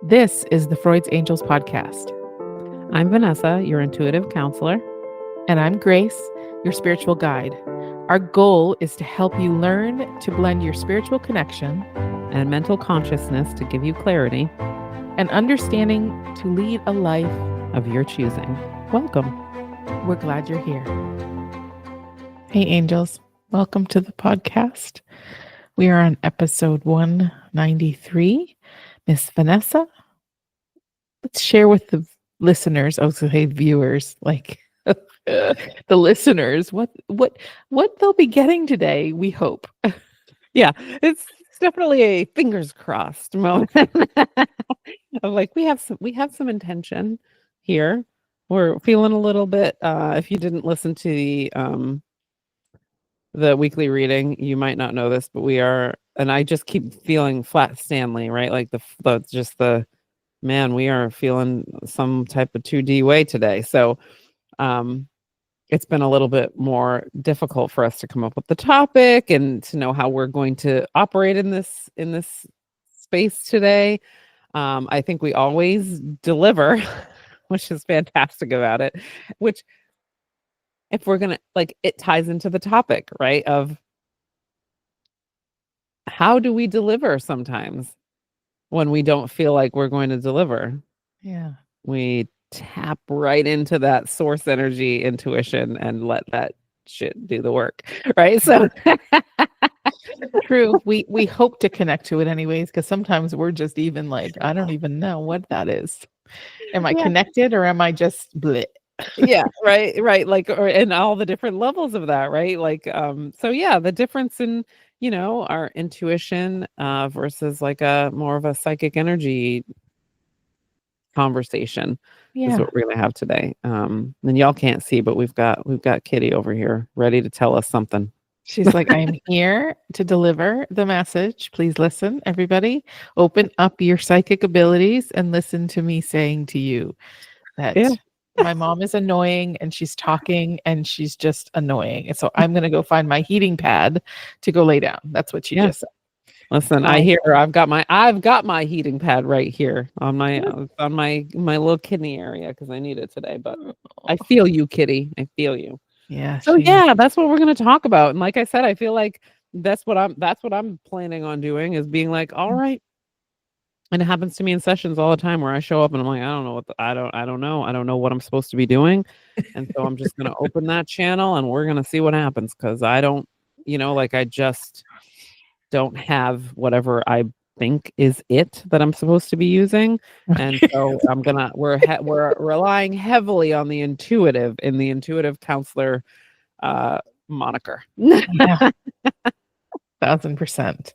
This is the Freud's Angels podcast. I'm Vanessa, your intuitive counselor. And I'm Grace, your spiritual guide. Our goal is to help you learn to blend your spiritual connection And mental consciousness to give you clarity and understanding to lead a life of your choosing. Welcome. We're glad you're here. Hey, angels. Welcome to the podcast. We are on episode 193. Miss Vanessa, let's share with the listeners, I was going to say viewers, like the listeners, what they'll be getting today, we hope. Yeah, it's definitely a fingers crossed moment of like we have some intention here. We're feeling a little bit. If you didn't listen to the weekly reading, you might not know this, but we are, and I just keep feeling flat Stanley, right? Like the man, we are feeling some type of 2D way today. So it's been a little bit more difficult for us to come up with the topic and to know how we're going to operate in this space today. I think we always deliver, which is fantastic about it, which if we're gonna, like, it ties into the topic, right, of how do we deliver sometimes when we don't feel like we're going to deliver. Yeah. We tap right into that source energy intuition and let that shit do the work, right? So True. We hope to connect to it anyways, because sometimes we're just even like, I don't even know what that is. Am I yeah, connected or am I just bleh? yeah, right, like, or and all the different levels of that, right? Like, so yeah, the difference in, our intuition versus like a more of a psychic energy conversation is Yeah. what we're gonna have today. And y'all can't see, but we've got Kitty over here ready to tell us something. She's like, I am here to deliver the message. Please listen, everybody. Open up your psychic abilities and listen to me saying to you Yeah. that my mom is annoying and she's talking and she's just annoying. And so I'm going to go find my heating pad to go lay down. That's what she Yeah. just said. Listen, I hear her. I've got my heating pad right here on my little kidney area because I need it today. But I feel you, Kitty. I feel you. Yeah, So she yeah, that's what we're gonna talk about. And like I said, I feel like that's what I'm planning on doing is being like, all right. And it happens to me in sessions all the time where I show up and I'm like, I don't know I don't know what I'm supposed to be doing. And so I'm just gonna open that channel and we're gonna see what happens because I don't, like I just don't have whatever I think is it that I'm supposed to be using. And so we're relying heavily on the intuitive counselor moniker. yeah, 1,000%.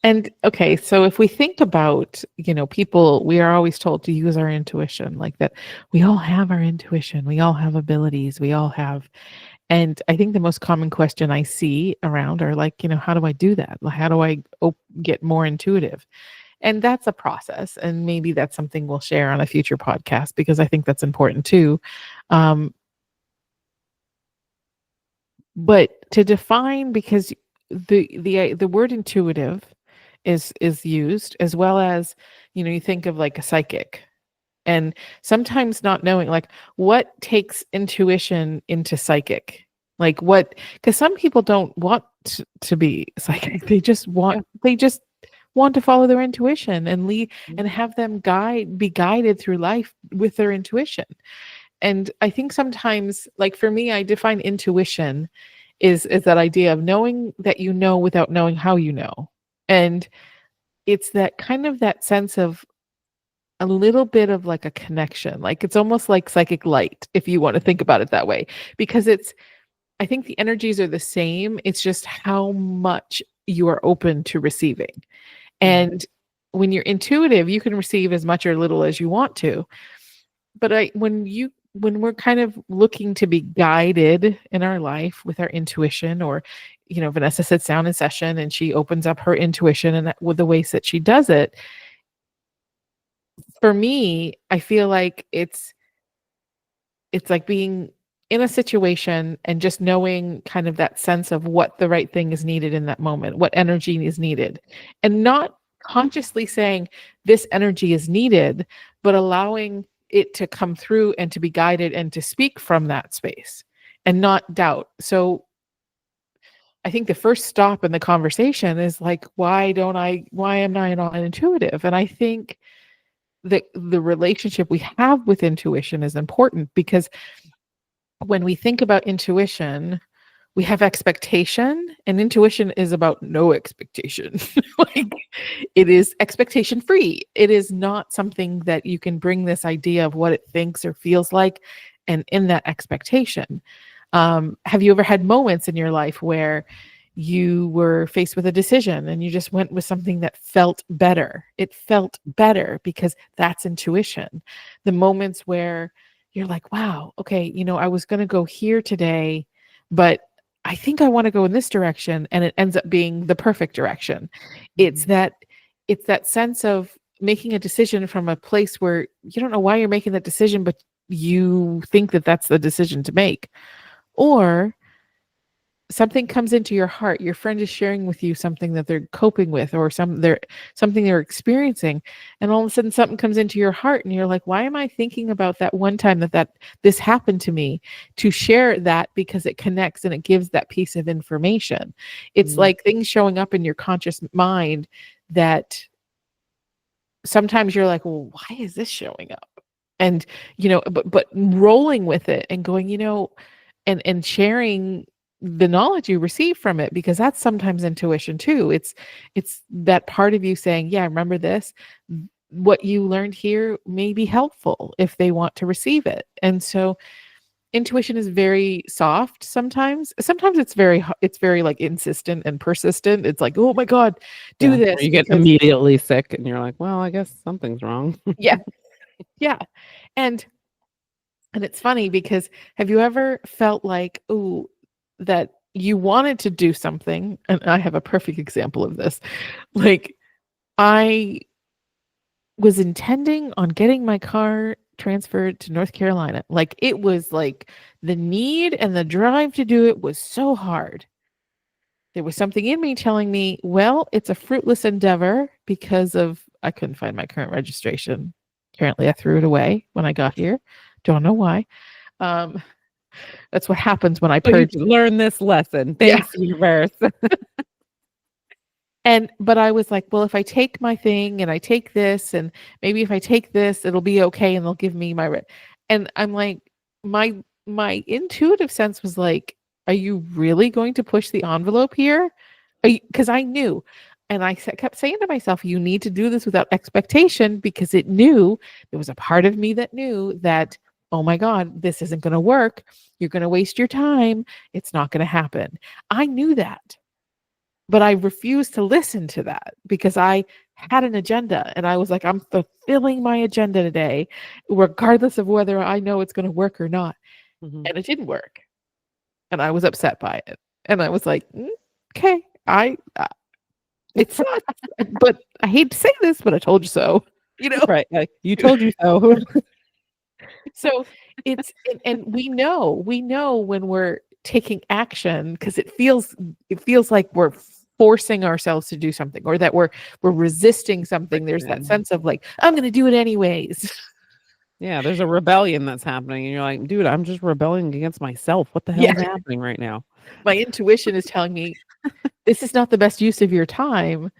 And okay, so if we think about, people, we are always told to use our intuition, like that we all have our intuition, we all have abilities, we all have. And I think the most common question I see around are like, how do I do that? Like, how do I get more intuitive? And that's a process. And maybe that's something we'll share on a future podcast because I think that's important too. Um, but to define, because the word intuitive is used as well as, you think of like a psychic, and sometimes not knowing like what takes intuition into psychic, like what, because some people don't want to be psychic, Yeah. they just want to follow their intuition and lead Mhm. and have them be guided through life with their intuition. And I think sometimes, like for me, I define intuition is that idea of knowing that you know without knowing how you know. And it's that kind of that sense of a little bit of like a connection. Like it's almost like psychic light, if you want to think about it that way, because I think the energies are the same. It's just how much you are open to receiving. Mhm. And when you're intuitive, you can receive as much or little as you want to. But when we're kind of looking to be guided in our life with our intuition, or Vanessa sits down in session and she opens up her intuition, and with the ways that she does it, for me, I feel like it's like being in a situation and just knowing kind of that sense of what the right thing is needed in that moment, what energy is needed, and not consciously saying this energy is needed, but allowing it to come through and to be guided and to speak from that space and not doubt. So I think the first stop in the conversation is like, why am I not intuitive? And I think that the relationship we have with intuition is important, because when we think about intuition, we have expectation, and intuition is about no expectation. Like, it is expectation free. It is not something that you can bring this idea of what it thinks or feels like and in that expectation. Have you ever had moments in your life where you were faced with a decision and you just went with something that felt better? It felt better because that's intuition. The moments where you're like, wow, okay, I was going to go here today, but I think I want to go in this direction, and it ends up being the perfect direction. It's Mhm. that it's that sense of making a decision from a place where you don't know why you're making that decision, but you think that that's the decision to make. Or something comes into your heart, your friend is sharing with you something that they're coping with, or something they're experiencing, and all of a sudden something comes into your heart and you're like, why am I thinking about that one time that this happened to me? To share that, because it connects and it gives that piece of information. It's Mhm. like things showing up in your conscious mind that sometimes you're like, well, why is this showing up? And but rolling with it and going, and sharing the knowledge you receive from it, because that's sometimes intuition too. It's that part of you saying, yeah, remember this. What you learned here may be helpful if they want to receive it. And so intuition is very soft sometimes. Sometimes it's very like insistent and persistent. It's like, oh my god, do Yeah, or this, you get because immediately sick and you're like, well, I guess something's wrong. yeah, yeah. and And it's funny because, have you ever felt like, oh, that you wanted to do something? And I have a perfect example of this. Like, I was intending on getting my car transferred to North Carolina. Like, it was like the need and the drive to do it was so hard. There was something in me telling me, well, it's a fruitless endeavor because I couldn't find my current registration. Apparently, I threw it away when I got here. Don't know why. Um, That's what happens when I So you purge. learn this lesson. Yeah. Thanks, universe. But I was like, well, if I take my thing and I take this, and maybe if I take this, it'll be okay and they'll give me and I'm like, my my intuitive sense was like, are you really going to push the envelope here? Because I knew. And kept saying to myself, you need to do this without expectation, because it knew, there was a part of me that knew that, oh my God, this isn't going to work. You're going to waste your time. It's not going to happen. I knew that. But I refused to listen to that because I had an agenda, and I was like, I'm fulfilling my agenda today, regardless of whether I know it's going to work or not. Mhm. And it didn't work. And I was upset by it. And I was like, okay, it sucks. But I hate to say this, but I told you so, you know? Right. Like, you told you so. So and we know when we're taking action, because it feels like we're forcing ourselves to do something, or that we're resisting something. There's that Friction. sense of like, I'm going to do it anyways. Yeah, there's a rebellion that's happening, and you're like, dude, I'm just rebelling against myself. What the hell Yeah. is happening right now? My intuition is telling me this is not the best use of your time,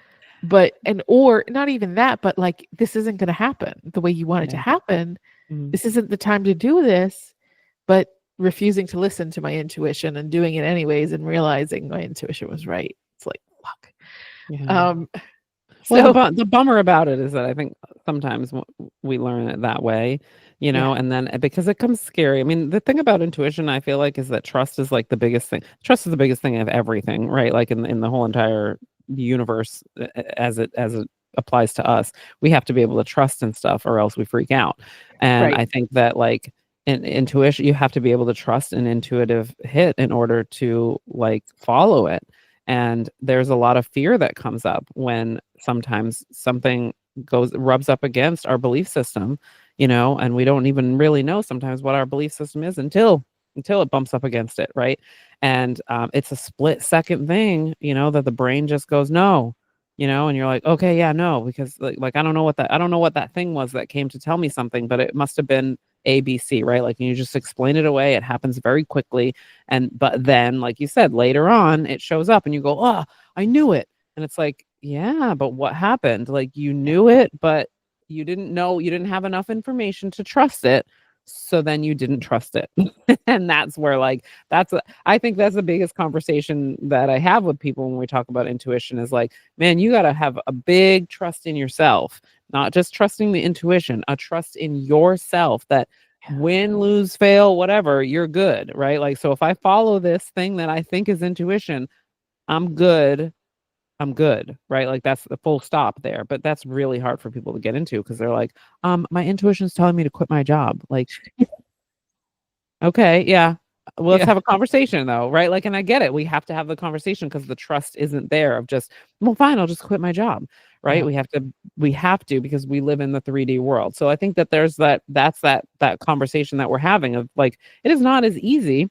or not even that, but like, this isn't going to happen the way you want it to Yeah. happen. Mhm. This isn't the time to do this. But refusing to listen to my intuition and doing it anyways, and realizing my intuition was right. It's like, fuck. Yeah. Um, Well, so the bummer about it is that I think sometimes we learn it that way, yeah, and then because it comes scary. I mean, the thing about intuition, I feel like, is that trust is like the biggest thing. Trust is the biggest thing of everything, right? Like in the whole entire universe, as it applies to us, we have to be able to trust in stuff, or else we freak out. And right, I think that, like, in intuition, you have to be able to trust an intuitive hit in order to, like, follow it. And there's a lot of fear that comes up when sometimes something rubs up against our belief system, and we don't even really know sometimes what our belief system is until it bumps up against it, right? And it's a split second thing, that the brain just goes, no, and you're like, okay, yeah, no, because like I don't know what that thing was that came to tell me something, but it must have been ABC, right? Like, and you just explain it away. It happens very quickly. But then, like you said, later on, it shows up and you go, oh, I knew it. And it's like, yeah, but what happened? Like, you knew it, but you didn't know, you didn't have enough information to trust it. So then you didn't trust it. And that's where, like, I think that's the biggest conversation that I have with people when we talk about intuition is like, man, you got to have a big trust in yourself, not just trusting the intuition, a trust in yourself that win, lose, fail, whatever, you're good, right? Like, so if I follow this thing that I think is intuition, I'm good. I'm good, right? Like, that's the full stop there. But that's really hard for people to get into because they're like, my intuition is telling me to quit my job. Like, okay, yeah. Well, let's Yeah. have a conversation though, right? Like, and I get it. We have to have the conversation because the trust isn't there of just, well, fine, I'll just quit my job, right? Yeah. We have to because we live in the 3D world. So I think that that's that conversation that we're having of like, it is not as easy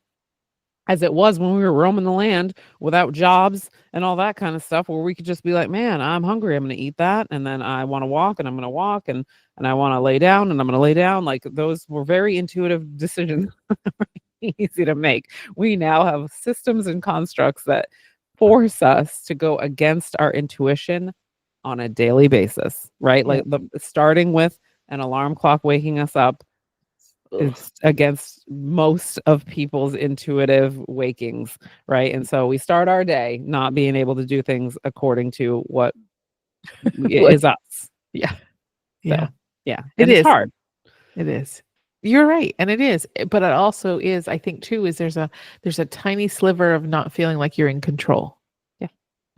as it was when we were roaming the land without jobs and all that kind of stuff, where we could just be like, man, I'm hungry, I'm going to eat that, and then I want to walk and I'm going to walk, and I want to lay down and I'm going to lay down. Like, those were very intuitive decisions, easy to make. We now have systems and constructs that force us to go against our intuition on a daily basis, right? Yeah. Like, starting with an alarm clock waking us up Ugh. is against most of people's intuitive wakings, right? And so we start our day not being able to do things according to what What? is us. Yeah. So, Yeah. yeah, It and it's is. hard. It is. You're right, and it is. But it also is, I think too, is there's a tiny sliver of not feeling like you're in control. Yeah.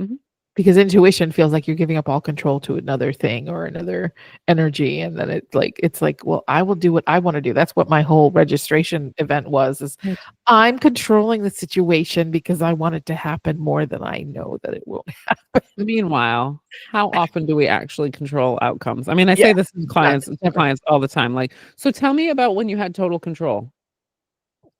Mhm. Because intuition feels like you're giving up all control to another thing or another energy, and then it's like, well, I will do what I want to do. That's what my whole registration event was, is Right. I'm controlling the situation because I want it to happen more than I know that it will. Meanwhile, how often do we actually control outcomes? I mean, I Yeah, say this to not never. clients all the time. Like, so tell me about when you had total control.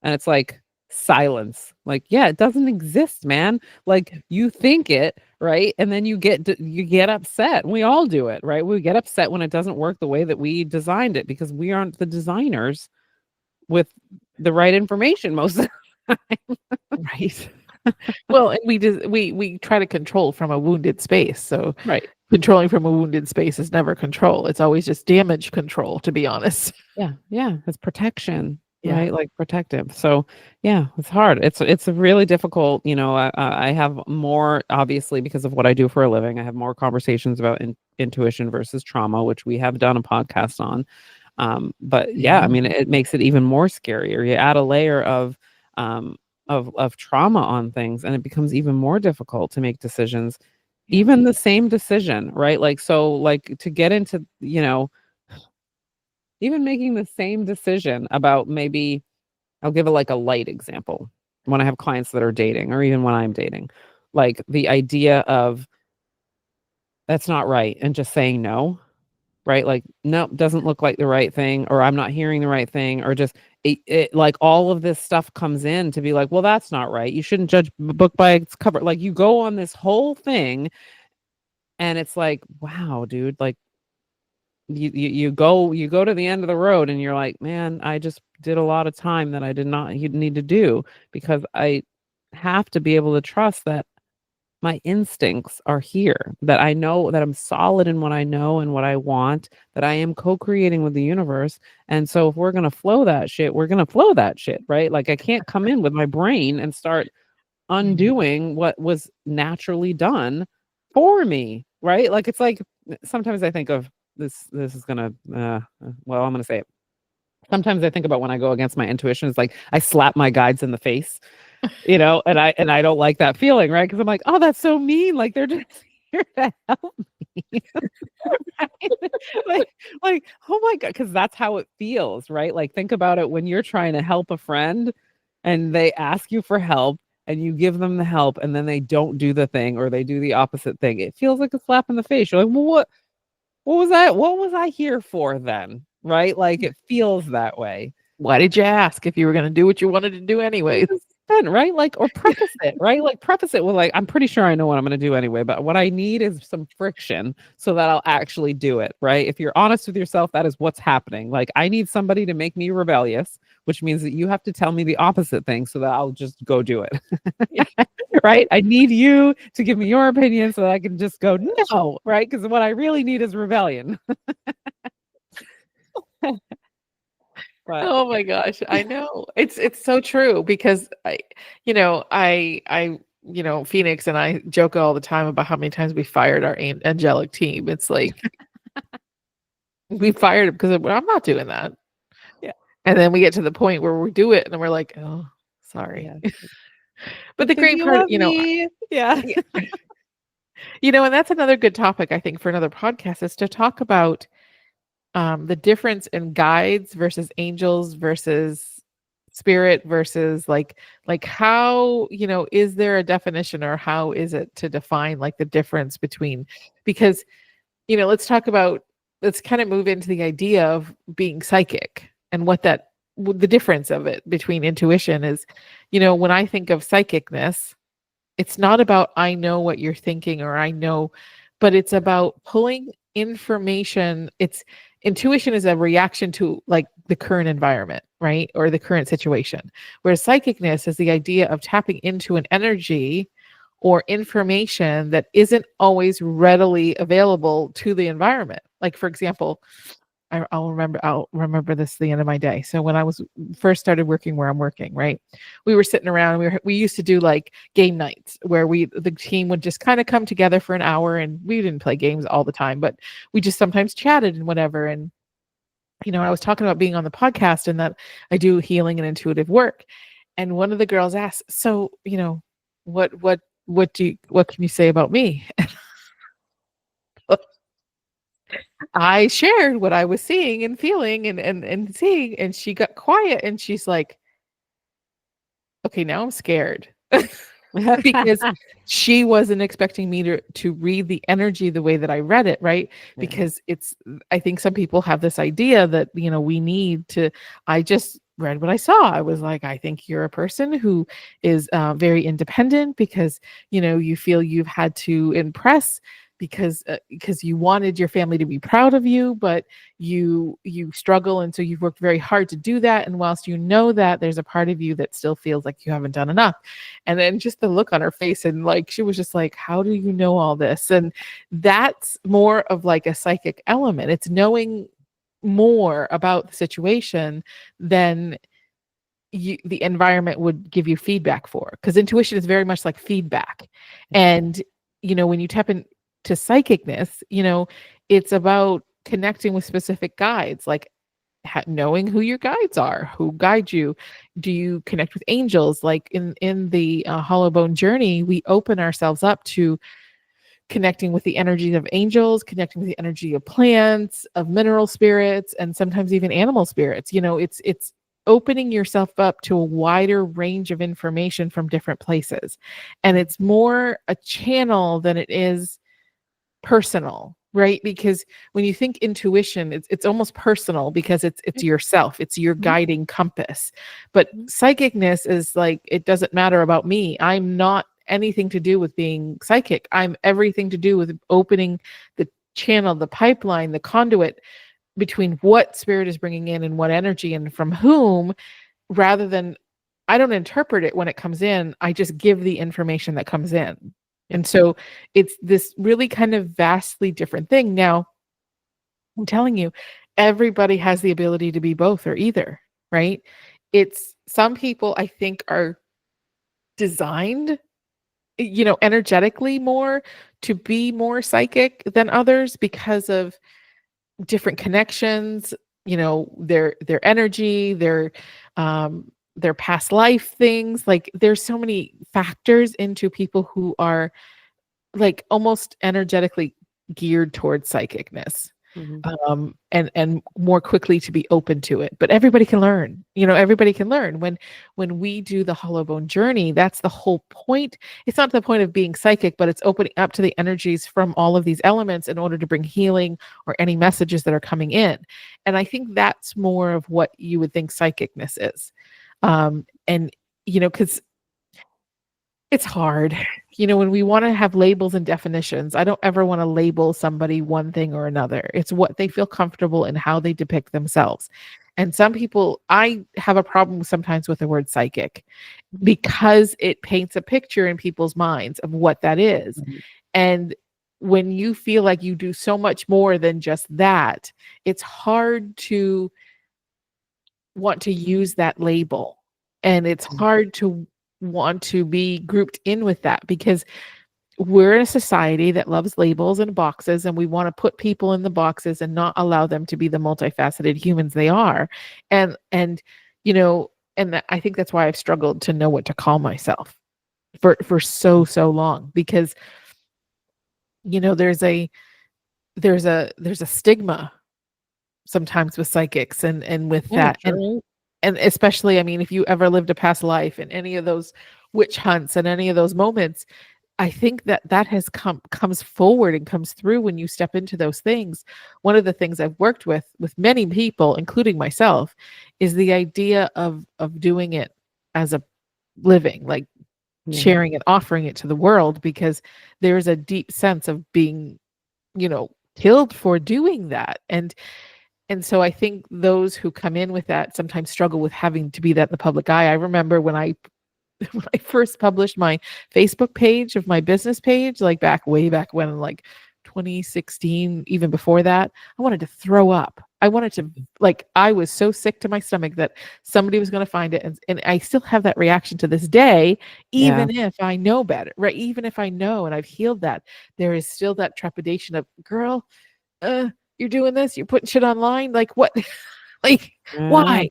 And it's like silence. Like, yeah, it doesn't exist, man. Like, you think it, right? And then you get upset. We all do it, right? We get upset when it doesn't work the way that we designed it because we aren't the designers with the right information most of the time. Right. Well, and we try to control from a wounded space. So Right. controlling from a wounded space is never control. It's always just damage control, to be honest. Yeah, yeah, it's protection, Yeah. right? Like, protective. So, yeah, it's hard. It's a really difficult, I have more, obviously, because of what I do for a living, I have more conversations about intuition versus trauma, which we have done a podcast on. But yeah, I Yeah. mean, it makes it even more scarier. You add a layer of trauma on things, and it becomes even more difficult to make decisions, Yeah. even the same decision, right? Like, so, like, to get into, even making the same decision about, maybe I'll give like a light example. When I have clients that are dating, or even when I'm dating, like, the idea of that's not right and just saying no, right? Like, no, doesn't look like the right thing, or I'm not hearing the right thing, or just like, all of this stuff comes in to be like, well, that's not right. You shouldn't judge a book by its cover. Like, you go on this whole thing, and it's like, wow, dude, like, you go to the end of the road and you're like, man, I just did a lot of time that I did not need to do, because I have to be able to trust that my instincts are here, that I know that I'm solid in what I know and what I want, that I am co-creating with the universe. And so if we're going to flow that shit, we're going to flow that shit, right? Like, I can't come in with my brain and start Mhm. undoing what was naturally done for me, right? Like, it's like, sometimes I think of this is gonna well, I'm gonna say it. Sometimes I think about when I go against my intuition, it's like I slap my guides in the face, and I don't like that feeling, right? Because I'm like, oh, that's so mean. Like, they're just here to help me. like, oh my God, because that's how it feels, right? Like, think about it when you're trying to help a friend and they ask you for help and you give them the help and then they don't do the thing, or they do the opposite thing. It feels like a slap in the face. You're like, well, what was I here for then? Right? Like, it feels that way. Why did you ask if you were going to do what you wanted to do anyways? right? Like, or preface it, right? Like preface it with like, I'm pretty sure I know what I'm going to do anyway, but what I need is some friction so that I'll actually do it, right? If you're honest with yourself, that is what's happening. Like, I need somebody to make me rebellious, which means that you have to tell me the opposite thing so that I'll just go do it. Yeah. Right? I need you to give me your opinion so that I can just go, no, right? Because what I really need is rebellion. But Oh my gosh, I know. It's so true because Phoenix and I joke all the time about how many times we fired our angelic team. It's like we fired it because I'm not doing that. yeah, And then we get to the point where we do it and then we're like, oh, sorry. yeah. But the Because great you part, love me. Yeah. yeah, and that's another good topic, I think, for another podcast is to talk about the difference in guides versus angels versus spirit versus like how is there a definition or how is it to define like the difference between because let's kind of move into the idea of being psychic and what the difference of it between intuition is. When I think of psychicness, it's not about I know what you're thinking or I know, but it's about pulling information. It's intuition is a reaction to like the current environment, right? Or the current situation. Whereas psychicness is the idea of tapping into an energy or information that isn't always readily available to the environment. Like for example, I'll remember this the end of my day. So when I was first started working where I'm working, right? We were sitting around. We used to do like game nights where the team would just kind of come together for an hour, and we didn't play games all the time, but we just sometimes chatted and whatever. And I was talking about being on the podcast and that I do healing and intuitive work. And one of the girls asked, "So, what can you say about me?" I shared what I was seeing and feeling and seeing, and she got quiet and she's like, okay, now I'm scared. Because she wasn't expecting me to read the energy the way that I read it, right? Yeah. Because I think some people have this idea that, we need to, I just read what I saw. I was like, I think you're a person who is very independent because, you feel you've had to impress because you wanted your family to be proud of you, but you struggle. And so you've worked very hard to do that. And whilst you know that, there's a part of you that still feels like you haven't done enough. And then just the look on her face and like she was just like, how do you know all this? And that's more of like a psychic element. It's knowing more about the situation than the environment would give you feedback for, because intuition is very much like feedback. And when you tap into psychicness, it's about connecting with specific guides, like knowing who your guides are, who guide you. Do you connect with angels? Like in the hollow bone journey, we open ourselves up to connecting with the energies of angels, connecting with the energy of plants, of mineral spirits, and sometimes even animal spirits. It's opening yourself up to a wider range of information from different places. And it's more a channel than it is personal, right? Because when you think intuition, it's almost personal because it's yourself, it's your guiding compass. But psychicness is like, it doesn't matter about me. I'm not anything to do with being psychic. I'm everything to do with opening the channel, the pipeline, the conduit between what spirit is bringing in and what energy and from whom, rather than I don't interpret it when it comes in. I just give the information that comes in. And so it's this really kind of vastly different thing. Now, I'm telling you, everybody has the ability to be both or either, right? It's some people I think are designed, energetically more to be more psychic than others because of different connections, their energy, their past life things. Like there's so many factors into people who are like almost energetically geared towards psychicness, and more quickly to be open to it. But everybody can learn. Everybody can learn. When we do the hollow bone journey, that's the whole point. It's not the point of being psychic, but it's opening up to the energies from all of these elements in order to bring healing or any messages that are coming in. And I think that's more of what you would think psychicness is. And because It's hard. When we want to have labels and definitions, I don't ever want to label somebody one thing or another. It's what they feel comfortable and how they depict themselves. And some people, I have a problem sometimes with the word psychic because it paints a picture in people's minds of what that is. Mhm. And when you feel like you do so much more than just that, it's hard to want to use that label. And it's hard to want to be grouped in with that because we're in a society that loves labels and boxes, and we want to put people in the boxes and not allow them to be the multifaceted humans they are. And you know, I think that's why I've struggled to know what to call myself for so long, because there's a stigma sometimes with psychics and with Yeah, that. and sure. and especially, I mean, if you ever lived a past life in any of those witch hunts and any of those moments, I think that has comes forward and comes through when you step into those things. One of the things I've worked with many people, including myself, is the idea of doing it as a living, like Yeah. sharing and offering it to the world, because there's a deep sense of being, killed for doing that. And so I think those who come in with that sometimes struggle with having to be that in the public eye. I remember when I when I first published my Facebook page of my business page, like way back when, like 2016, even before that, I wanted to throw up. I wanted to, like, I was so sick to my stomach that somebody was going to find it. And I still have that reaction to this day, Yeah. even if I know better, right? Even if I know and I've healed that, there is still that trepidation of, girl, uh, you're doing this, you're putting shit online. Like, what? Like, Yeah. why?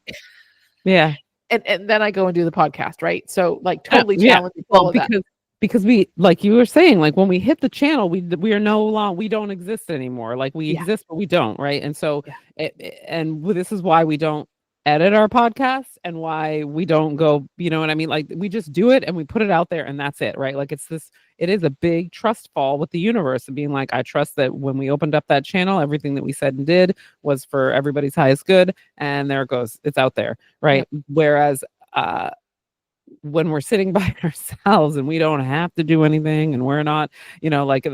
Yeah. And then I go and do the podcast, right? So, like, Yeah, totally yeah. challenging Well, all of that. because we, like you were saying, like when we hit the channel, we are no longer, we don't exist anymore. Like we Yeah, exist, but we don't, right? And so, yeah, this is why we don't edit our podcasts and why we don't go, you know what I mean? Like we just do it and we put it out there and that's it, right? Like it is a big trust fall with the universe of being like, I trust that when we opened up that channel, everything that we said and did was for everybody's highest good, and there it goes, it's out there, right? yep, Whereas, when we're sitting by ourselves and we don't have to do anything and we're not, like,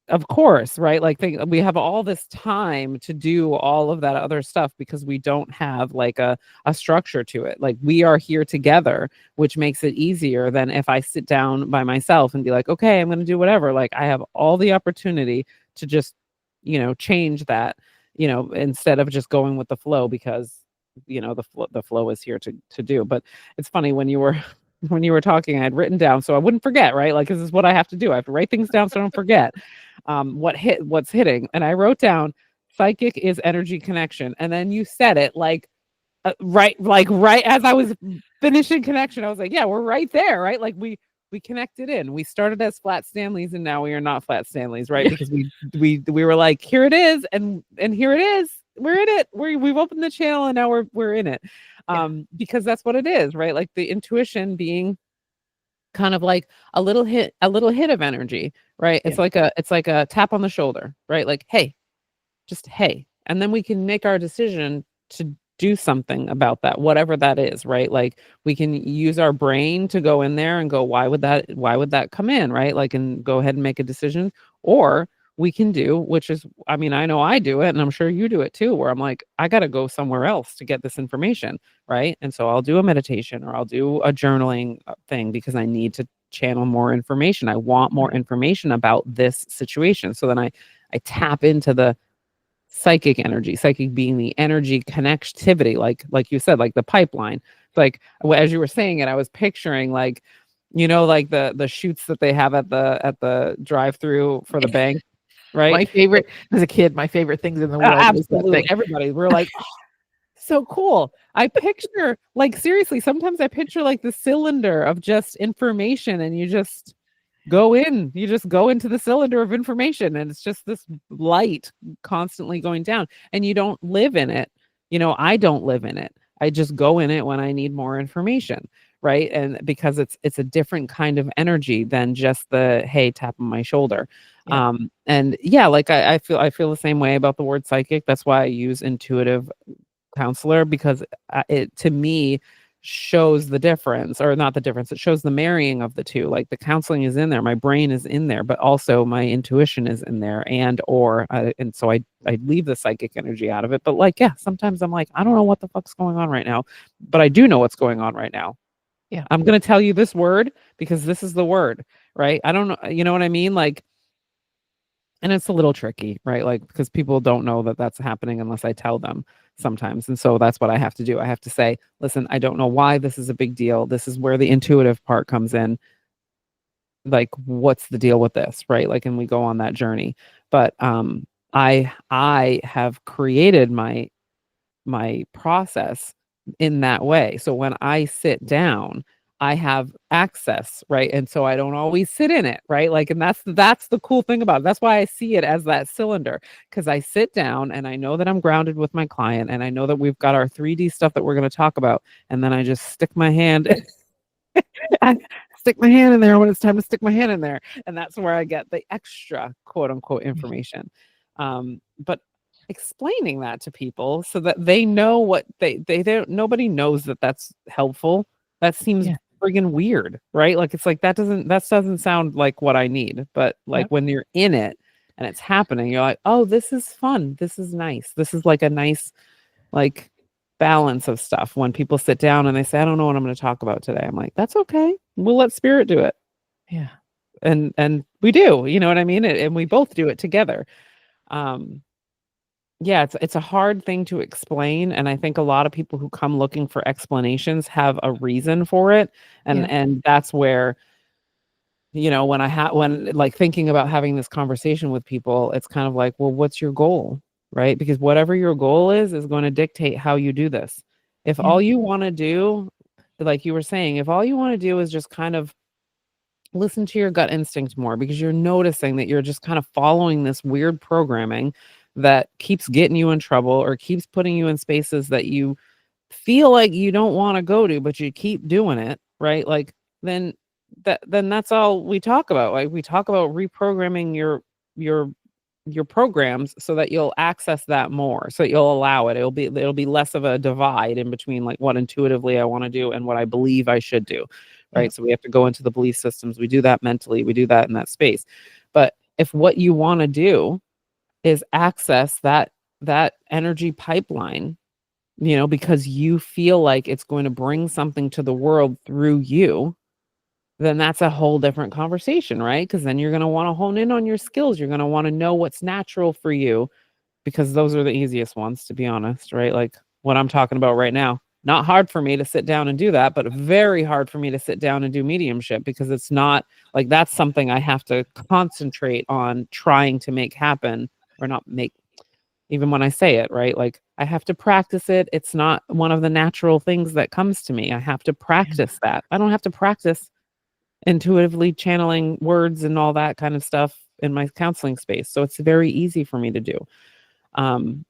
of course, right? Like we have all this time to do all of that other stuff because we don't have like a structure to it. Like we are here together, which makes it easier than if I sit down by myself and be like, okay, I'm going to do whatever. Like I have all the opportunity to just, change that, instead of just going with the flow because the flow is here to do. But it's funny when you were when you were talking, I had written down so I wouldn't forget, right? Like this is what I have to do. I have to write things down so I don't forget what's hitting. And I wrote down psychic is energy connection. And then you said it right as I was finishing connection. I was like, yeah, we're right there, right? Like we connected in. We started as flat Stanleys and now we are not flat Stanleys, right? yeah, Because we were like, here it is, and here it is. We're in it. We've opened the channel and now we're in it. yeah, Because that's what it is, right? Like the intuition being kind of like a little hit of energy, right? yeah, It's like a tap on the shoulder, right? Like, hey, just hey. And then we can make our decision to do something about that, whatever that is, right? Like we can use our brain to go in there and go, why would that come in, right? Like, and go ahead and make a decision. Or we can do, which is, I mean, I know I do it and I'm sure you do it too, where I'm like, I got to go somewhere else to get this information, right? And so I'll do a meditation or I'll do a journaling thing because I need to channel more information. I want more information about this situation. So then I tap into the psychic being the energy connectivity, like you said, like the pipeline. Like as you were saying it, I was picturing like, like the chutes that they have at the drive-through for the bank, right? My favorite as a kid, my favorite things in the world was that Absolutely, thing. everybody, we're like, oh, so cool. I picture, like, seriously, sometimes I picture like the cylinder of just information, and you just go into the cylinder of information, and it's just this light constantly going down, and you don't live in it. I don't live in it. I just go in it when I need more information, right? And because it's a different kind of energy than just the hey, tap on my shoulder. Yeah, And yeah, like I feel the same way about the word psychic. That's why I use intuitive counselor, because it, to me, shows the difference, or not the difference, it shows the marrying of the two. Like the counseling is in there, my brain is in there, but also my intuition is in there, and so I leave the psychic energy out of it. But like, yeah, sometimes I'm like, I don't know what the fuck's going on right now, but I do know what's going on right now. Yeah. I'm going to tell you this word because this is the word, right? I don't know, you know what I mean? Like, and it's a little tricky, right? Like, because people don't know that that's happening unless I tell them sometimes. And so that's what I have to do. I have to say, listen, I don't know why this is a big deal. This is where the intuitive part comes in. Like, what's the deal with this, right? Like, and we go on that journey. But I have created my process in that way. So when I sit down, I have access, right? And so I don't always sit in it, right? Like, and that's the cool thing about it. That's why I see it as that cylinder, because I sit down and I know that I'm grounded with my client, and I know that we've got our 3D stuff that we're going to talk about, and then I just stick my hand I stick my hand in there when it's time to stick my hand in there, and that's where I get the extra quote unquote information. But explaining that to people so that they know what they don't, nobody knows that that's helpful. That seems Yeah. friggin' weird, right? Like, it's like that doesn't sound like what I need. But like, Yep. when you're in it and it's happening, you're like, oh, this is fun. This is nice. This is like a nice, like, balance of stuff. When people sit down and they say, I don't know what I'm going to talk about today, I'm like, that's okay. We'll let spirit do it. Yeah. And we do, you know what I mean? And we both do it together. Um, yeah, it's a hard thing to explain, and I think a lot of people who come looking for explanations have a reason for it, Yeah. and that's where, you know, when like thinking about having this conversation with people, it's kind of like, well, what's your goal, right? Because whatever your goal is going to dictate how you do this. If Yeah. all you want to do, like you were saying, if all you want to do is just kind of listen to your gut instinct more, because you're noticing that you're just kind of following this weird programming that keeps getting you in trouble or keeps putting you in spaces that you feel like you don't want to go to, but you keep doing it, right? Like, then then that's all we talk about. Like, we talk about reprogramming your your programs so that you'll access that more, so you'll allow it. It'll be less of a divide in between like what intuitively I want to do and what I believe I should do, Yeah. right? So we have to go into the belief systems. We do that mentally. We do that in that space. But if what you want to do is access that energy pipeline, you know, because you feel like it's going to bring something to the world through you, then that's a whole different conversation, right? Because then you're going to want to hone in on your skills. You're going to want to know what's natural for you, because those are the easiest ones, to be honest, right? Like what I'm talking about right now. Not hard for me to sit down and do that, but very hard for me to sit down and do mediumship, because it's not like that's something I have to concentrate on trying to make happen, or not make, even when I say it, right? Like, I have to practice it. It's not one of the natural things that comes to me. I have to Yeah. practice that. I don't have to practice intuitively channeling words and all that kind of stuff in my counseling space. So it's very easy for me to do. Um,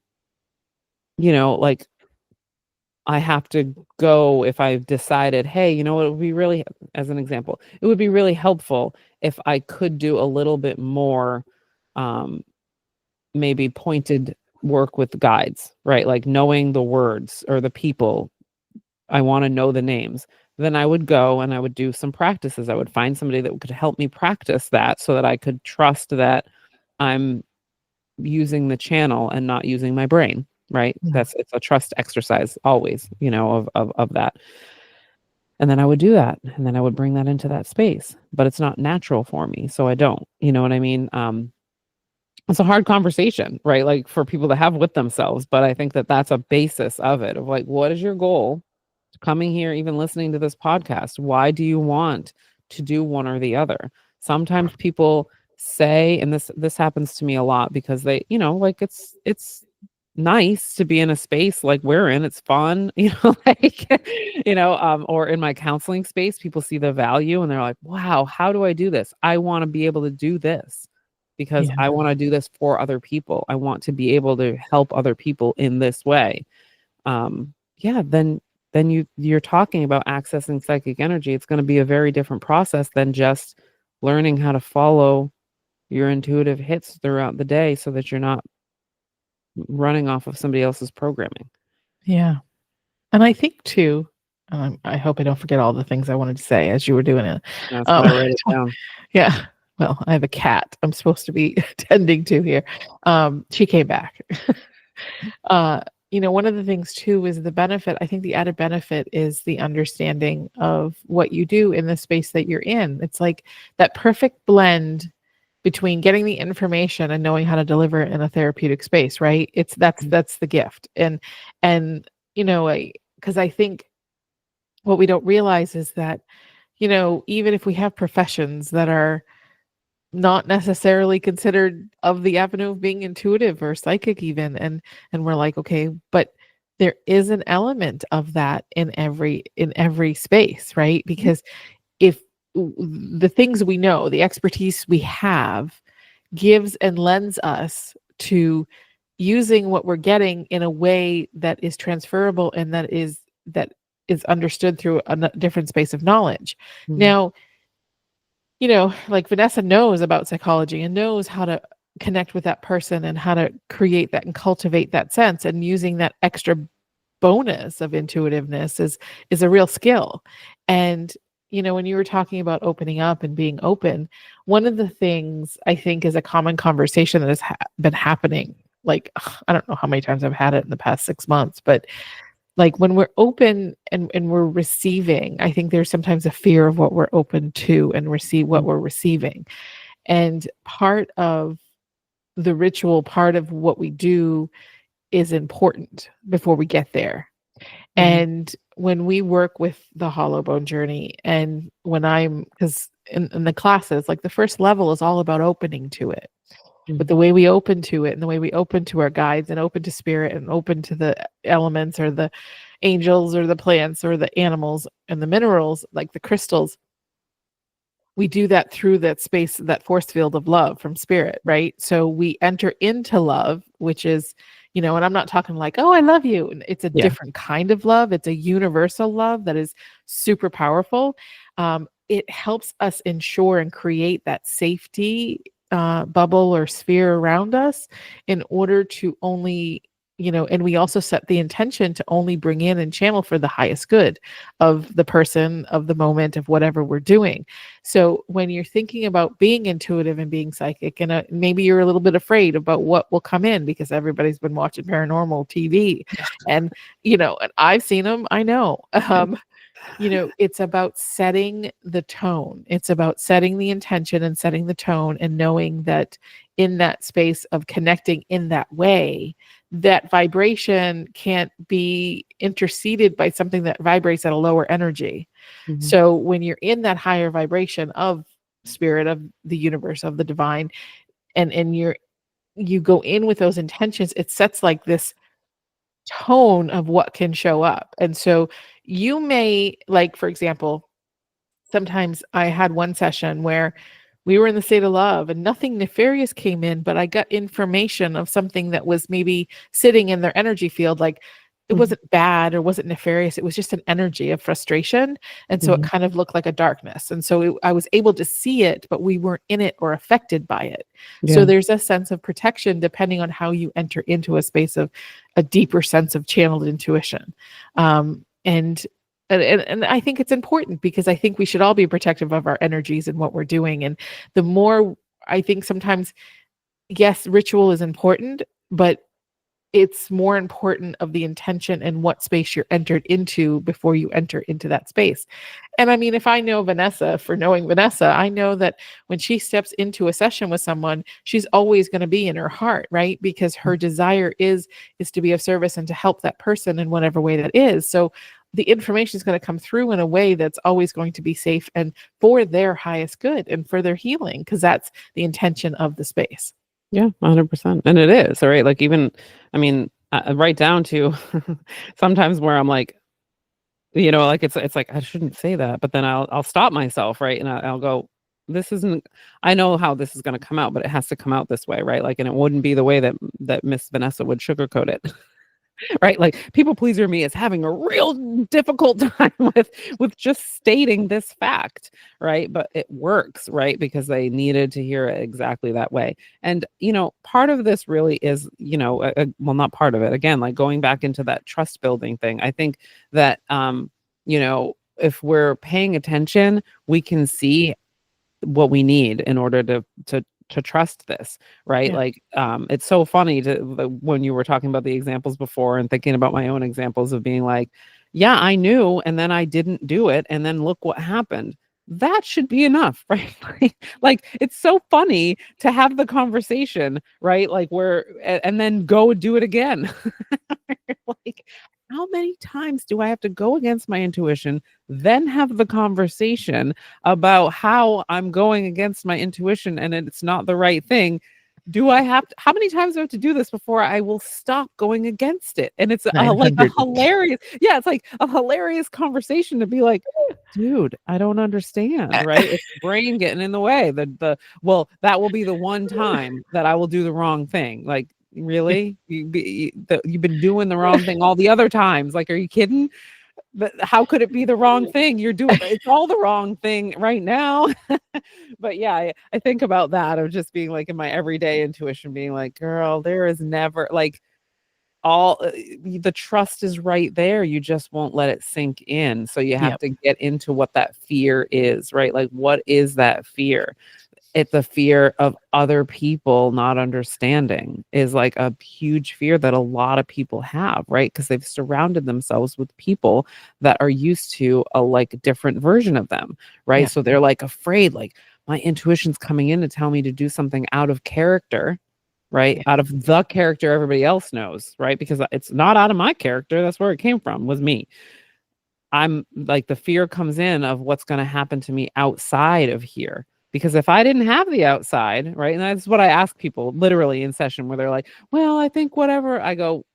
you know, like, I have to go if I've decided, hey, you know what, it would be really, as an example, it would be really helpful if I could do a little bit more, um, maybe pointed work with guides, right? Like knowing the words or the people. I want to know the names. Then I would go and I would do some practices. I would find somebody that could help me practice that so that I could trust that I'm using the channel and not using my brain, right? Yeah. It's a trust exercise always, you know, of that. And then I would do that, and then I would bring that into that space, but it's not natural for me, so I don't, you know what I mean? It's a hard conversation, right? Like, for people to have with themselves, but I think that that's a basis of it, of like, what is your goal coming here, even listening to this podcast? Why do you want to do one or the other? Sometimes people say, and this happens to me a lot, because they, you know, like, it's nice to be in a space like we're in. It's fun, you know, like, you know, or in my counseling space, people see the value and they're like, wow, how do I do this? I want to be able to do this because Yeah. I want to do this for other people. I want to be able to help other people in this way. Yeah, then you're talking about accessing psychic energy. It's going to be a very different process than just learning how to follow your intuitive hits throughout the day so that you're not running off of somebody else's programming. Yeah. And I think too, I hope I don't forget all the things I wanted to say as you were doing it. That's why Um, I write it down. yeah. Well, I have a cat I'm supposed to be tending to here. She came back. uh, one of the things too is the benefit. I think the added benefit is the understanding of what you do in the space that you're in. It's like that perfect blend between getting the information and knowing how to deliver it in a therapeutic space, right? It's that's the gift. And because I think what we don't realize is that, even if we have professions that are not necessarily considered of the avenue of being intuitive or psychic even, and we're like, okay, but there is an element of that in every space, right? Because if the things we know, the expertise we have gives and lends us to using what we're getting in a way that is transferable and that is understood through a different space of knowledge. Mhm. Now, like Vanessa knows about psychology and knows how to connect with that person and how to create that and cultivate that sense, and using that extra bonus of intuitiveness is a real skill. And when you were talking about opening up and being open, one of the things I think is a common conversation that has been happening, like, I don't know how many times I've had it in the past 6 months, but like when we're open and we're receiving, I think there's sometimes a fear of what we're open to and receive what we're receiving. And part of the ritual, part of what we do is important before we get there. Mhm. And when we work with the hollow bone journey, and because in the classes, like the first level is all about opening to it. But Mhm. the way we open to it and the way we open to our guides and open to spirit and open to the elements or the angels or the plants or the animals and the minerals, like the crystals, we do that through that space, that force field of love from spirit, right? So we enter into love, which is, and I'm not talking like, oh, I love you. And it's a Yeah. different kind of love. It's a universal love that is super powerful. It helps us ensure and create that safety bubble or sphere around us in order to only, and we also set the intention to only bring in and channel for the highest good of the person, of the moment, of whatever we're doing. So when you're thinking about being intuitive and being psychic, and maybe you're a little bit afraid about what will come in because everybody's been watching paranormal TV, and and I've seen them, I know. It's about setting the tone. It's about setting the intention and setting the tone, and knowing that in that space of connecting in that way, that vibration can't be interceded by something that vibrates at a lower energy. Mhm. So when you're in that higher vibration of spirit, of the universe, of the divine, and you go in with those intentions, it sets like this tone of what can show up. And so you may, like, for example, sometimes I had one session where we were in the state of love and nothing nefarious came in, but I got information of something that was maybe sitting in their energy field. Like, it Mhm. wasn't bad or wasn't nefarious. It was just an energy of frustration. And so it Mhm. kind of looked like a darkness. And so I was able to see it, but we weren't in it or affected by it. So Yeah. there's a sense of protection depending on how you enter into a space of a deeper sense of channeled intuition. And I think it's important because I think we should all be protective of our energies and what we're doing. And the more, I think sometimes, yes, ritual is important, but it's more important of the intention and what space you're entered into before you enter into that space. And I mean, if I know Vanessa for knowing Vanessa, I know that when she steps into a session with someone, she's always going to be in her heart, right? Because her desire is to be of service and to help that person in whatever way that is. So the information is going to come through in a way that's always going to be safe and for their highest good and for their healing, because that's the intention of the space. Yeah, 100%. And it is, all right? Like even, I mean, right down to sometimes where I'm like, like it's like I shouldn't say that, but then I'll stop myself, right? And I'll go, this isn't. I know how this is going to come out, but it has to come out this way, right? Like, and it wouldn't be the way that Miss Vanessa would sugarcoat it. Right? Like people pleaser me is having a real difficult time with just stating this fact, right? But it works, right? Because they needed to hear it exactly that way. And part of this really is, well, not part of it. Again, like going back into that trust building thing. I think that if we're paying attention, we can see what we need in order to trust this, right? Yeah. Like, it's so funny when you were talking about the examples before and thinking about my own examples of being like, yeah, I knew, and then I didn't do it, and then look what happened. That should be enough, right? Like, it's so funny to have the conversation, right? Like, and then go do it again. Like, how many times do I have to go against my intuition, then have the conversation about how I'm going against my intuition and it's not the right thing? How many times do I have to do this before I will stop going against it? And it's like a 900. hilarious, yeah, it's like a hilarious conversation to be like, dude, I don't understand, right? It's the brain getting in the way. Well, that will be the one time that I will do the wrong thing. Like, really? You've been doing the wrong thing all the other times. Like, are you kidding? But how could it be the wrong thing? It's all the wrong thing right now. But yeah, I think about that of just being like in my everyday intuition, being like, girl, there is never like the trust is right there. You just won't let it sink in. So you have Yep. to get into what that fear is, right? Like, what is that fear? It's the fear of other people not understanding is like a huge fear that a lot of people have, right? Because they've surrounded themselves with people that are used to a like different version of them, right? Yeah. So they're like afraid, like my intuition's coming in to tell me to do something out of character, right? Yeah. Out of the character everybody else knows, right? Because it's not out of my character. That's where it came from, was me. I'm like, the fear comes in of what's going to happen to me outside of here. Because if I didn't have the outside, right? And that's what I ask people literally in session where they're like, well, I think whatever. I go,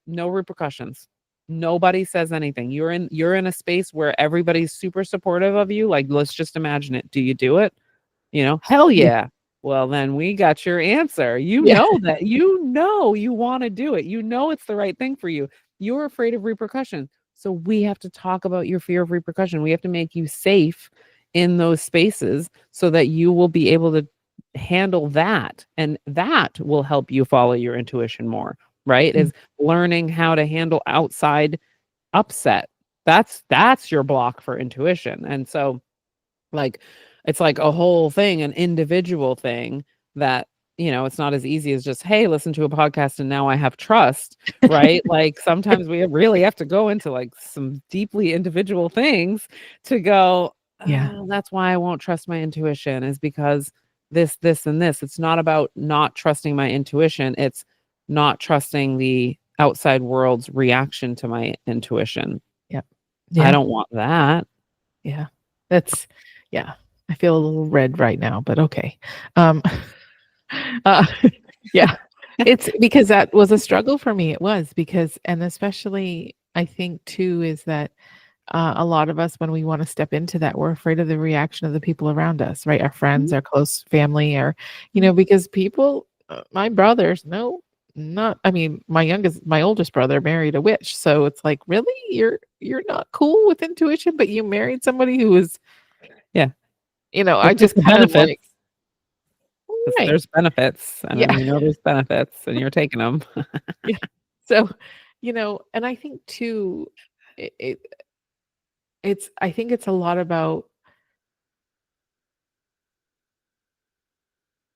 no repercussions. Nobody says anything. You're in a space where everybody's super supportive of you. Like, let's just imagine it. Do you do it? Hell Yeah. yeah. Well, then we got your answer. Yeah. That you want to do it. It's the right thing for you. You're afraid of repercussion. So we have to talk about your fear of repercussion. We have to make you safe in those spaces so that you will be able to handle that. And that will help you follow your intuition more, right? Mm. Is learning how to handle outside upset. That's your block for intuition. And so, like, it's like a whole thing, an individual thing that, it's not as easy as just, hey, listen to a podcast and now I have trust, right? Like, sometimes we really have to go into like some deeply individual things to go, Yeah. oh, that's why I won't trust my intuition, is because this, and this. It's not about not trusting my intuition. It's not trusting the outside world's reaction to my intuition. Yeah. I Yeah. don't want that. Yeah. That's, yeah. I feel a little red right now, but okay. Um, uh, yeah. It's because that was a struggle for me. It was because, and especially I think too, is that a lot of us, when we want to step into that, we're afraid of the reaction of the people around us, right? Our friends, Mhm. our close family, or, because people, my brothers, no, not, I mean, my oldest brother married a witch. So it's like, really? You're not cool with intuition, but you married somebody who was, Yeah. I Let's get just the kind of benefits, like, 'cause right. there's benefits, and Yeah. then there's benefits, and you're taking them. Yeah. So, and I think too, it, it I think it's a lot about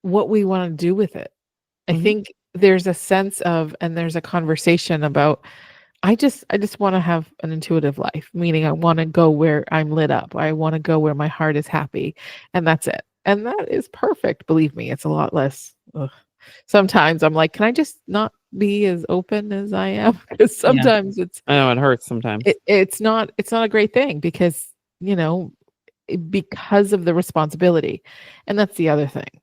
what we want to do with it. I Mhm. think there's a sense of, and there's a conversation about, I just want to have an intuitive life, meaning I want to go where I'm lit up. I want to go where my heart is happy, and that's it. And that is perfect. Believe me, it's a lot less. Ugh. Sometimes I'm like, can I just not be as open as I am? Because Yeah. sometimes I know it hurts sometimes. it's not a great thing because you know because of the responsibility, and that's the other thing.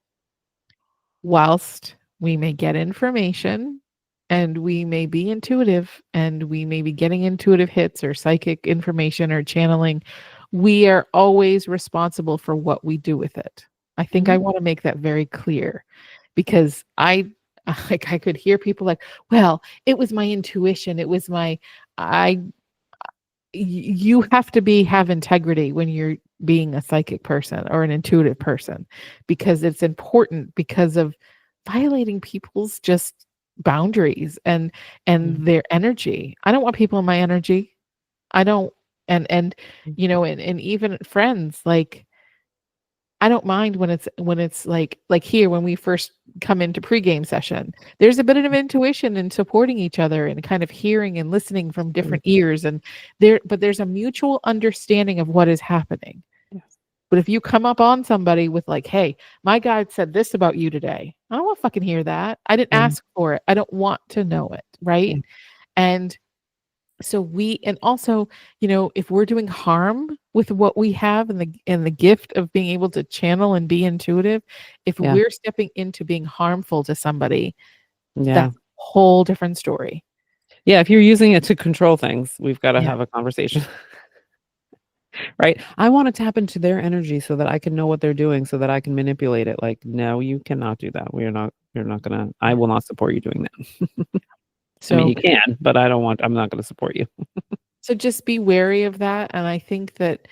Whilst we may get information and we may be intuitive and we may be getting intuitive hits or psychic information or channeling, we are always responsible for what we do with it. I think I Mhm. want to make that very clear because I like I could hear people like, well, it was my intuition. It was my I you have to have integrity when you're being a psychic person or an intuitive person because it's important because of violating people's just boundaries and Mm. their energy. I don't want people in my energy. I don't. And and even friends, like I don't mind when it's like here when we first come into pregame session. There's a bit of intuition and supporting each other and kind of hearing and listening from Mm, different ears, and there's a mutual understanding of what is happening. yes. But if you come up on somebody with like, "Hey, my guide said this about you today," I don't want to fucking hear that. I didn't Yeah. ask for it. I don't want to know it, Yeah. right? And so and also, if we're doing harm with what we have and the gift of being able to channel and be intuitive, if Yeah. we're stepping into being harmful to somebody, Yeah. that's a whole different story. Yeah. If you're using it to control things, we've got to Yeah. have a conversation, right? I want to tap into their energy so that I can know what they're doing so that I can manipulate it. Like, no, you cannot do that. You're not gonna, I Yeah. will not support you doing that. I mean, So you can, but I'm not going to support you. so just be wary of that. And I think that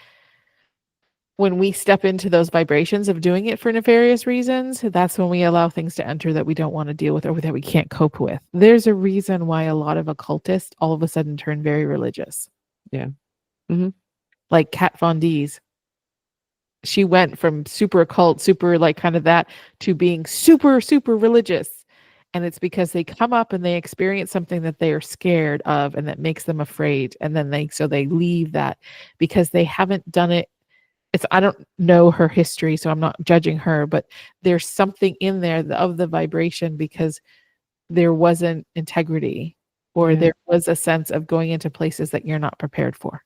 when we step into those vibrations of doing it for nefarious reasons, that's when we allow things to enter that we don't want to deal with or that we can't cope with. There's a reason why a lot of occultists all of a sudden turn very religious. Yeah. Hmm. Like Kat Von D's, she went from super occult, super like kind of that, to being super, super religious. And it's because they come up and they experience something that they are scared of and that makes them afraid. And then they leave that because they haven't done it. I don't know her history, so I'm not judging her, but there's something in there of the vibration because there wasn't integrity or Yeah. there was a sense of going into places that you're not prepared for.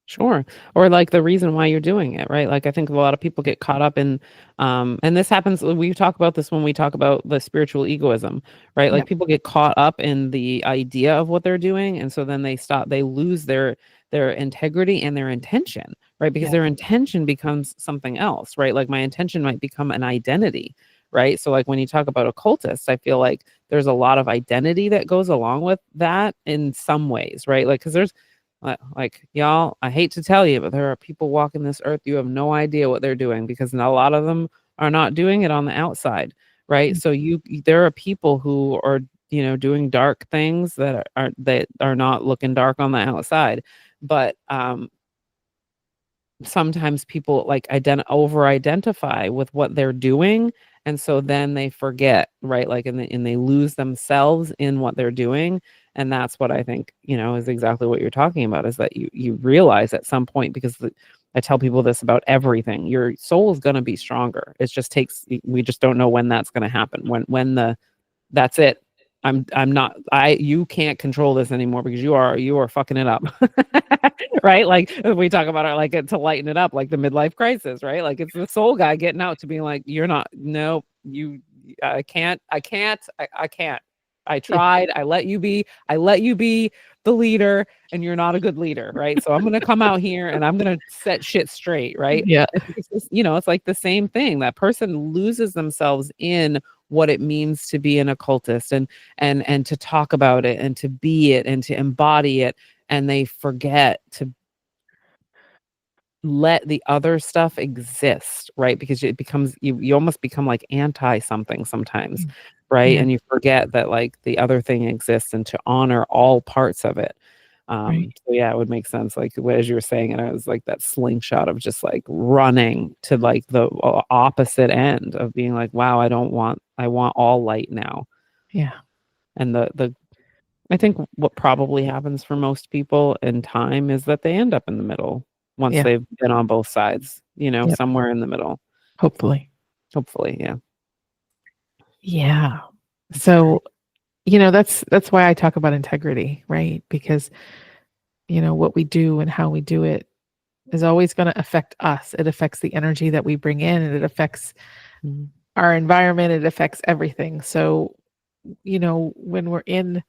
Sure. Or like the reason why you're doing it, right? Like I think a lot of people get caught up in and this happens, we talk about this when we talk about the spiritual egoism, right? Like Yep. people get caught up in the idea of what they're doing and so then they lose their integrity and their intention, right? Because Yeah. their intention becomes something else, right? Like my intention might become an identity, right? So like when you talk about occultists, I feel like there's a lot of identity that goes along with that in some ways, right? Like cuz there's like y'all, I hate to tell you, but there are people walking this earth. You have no idea what they're doing because a lot of them are not doing it on the outside, right? Mm. So there are people who are doing dark things that are not looking dark on the outside, but sometimes people like over identify with what they're doing and so then they forget, right? Like and they lose themselves in what they're doing, and that's what I think is exactly what you're talking about, is that you realize at some point, because I tell people this about everything, your soul is going to be stronger. It just takes, we just don't know when that's going to happen, when that's it. I'm not, you can't control this anymore because you are fucking it up. Right? Like we talk about it, like to lighten it up, like the midlife crisis, right? Like it's the soul guy getting out to being like, you're not, no, I can't. I Yeah. tried. I let you be the leader and you're not a good leader, right? So I'm going to come out here and I'm going to set shit straight, right? Yeah. It's like the same thing. That person loses themselves in what it means to be an occultist and to talk about it and to be it and to embody it, and they forget to let the other stuff exist, right? Because it becomes, you almost become like anti something sometimes, Mm. right? Yeah. And you forget that like the other thing exists and to honor all parts of it. Right. So yeah, it would make sense. Like as you were saying, and I was like that slingshot of just like running to like the opposite end of being like, wow, I want all light now. Yeah. And the I think what probably happens for most people in time is that they end up in the middle once Yeah. they've been on both sides, Yep. somewhere in the middle. Hopefully. Hopefully, yeah. Yeah. So, that's why I talk about integrity, right? Because, what we do and how we do it is always going to affect us. It affects the energy that we bring in and it affects Mhm. our environment. It affects everything. So, when we're in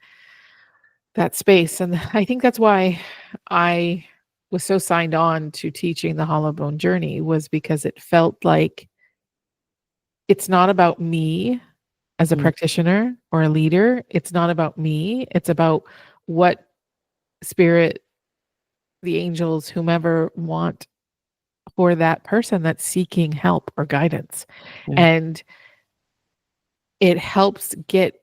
that space, and I think that's why I was so signed on to teaching the hollow bone journey, was because it felt like it's not about me as a Mm, practitioner or a leader. It's not about me. It's about what spirit, the angels, whomever want for that person that's seeking help or guidance. yeah. And it helps get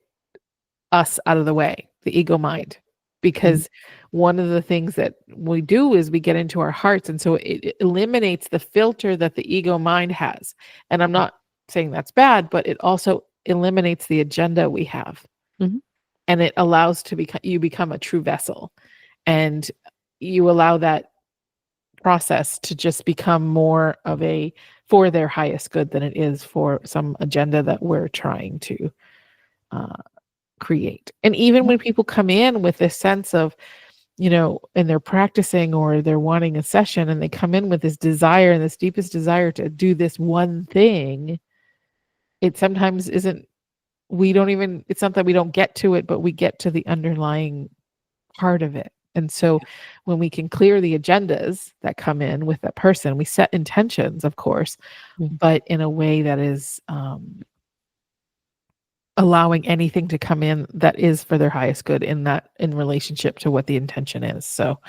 us out of the way, the ego mind. because one of the things that we do is we get into our hearts, and so it eliminates the filter that the ego mind has. And I'm not saying that's bad, but it also eliminates the agenda we have, Mhm. and it allows to become you become a true vessel, and you allow that process to just become more of a for their highest good than it is for some agenda that we're trying to uh, create. And even when people come in with this sense of, and they're practicing or they're wanting a session, and they come in with this desire and this deepest desire to do this one thing, it sometimes isn't, we don't even, it's not that we don't get to it, but we get to the underlying part of it. And so when we can clear the agendas that come in with that person, we set intentions, of course, Mhm. but in a way that is allowing anything to come in that is for their highest good in relationship to what the intention is. So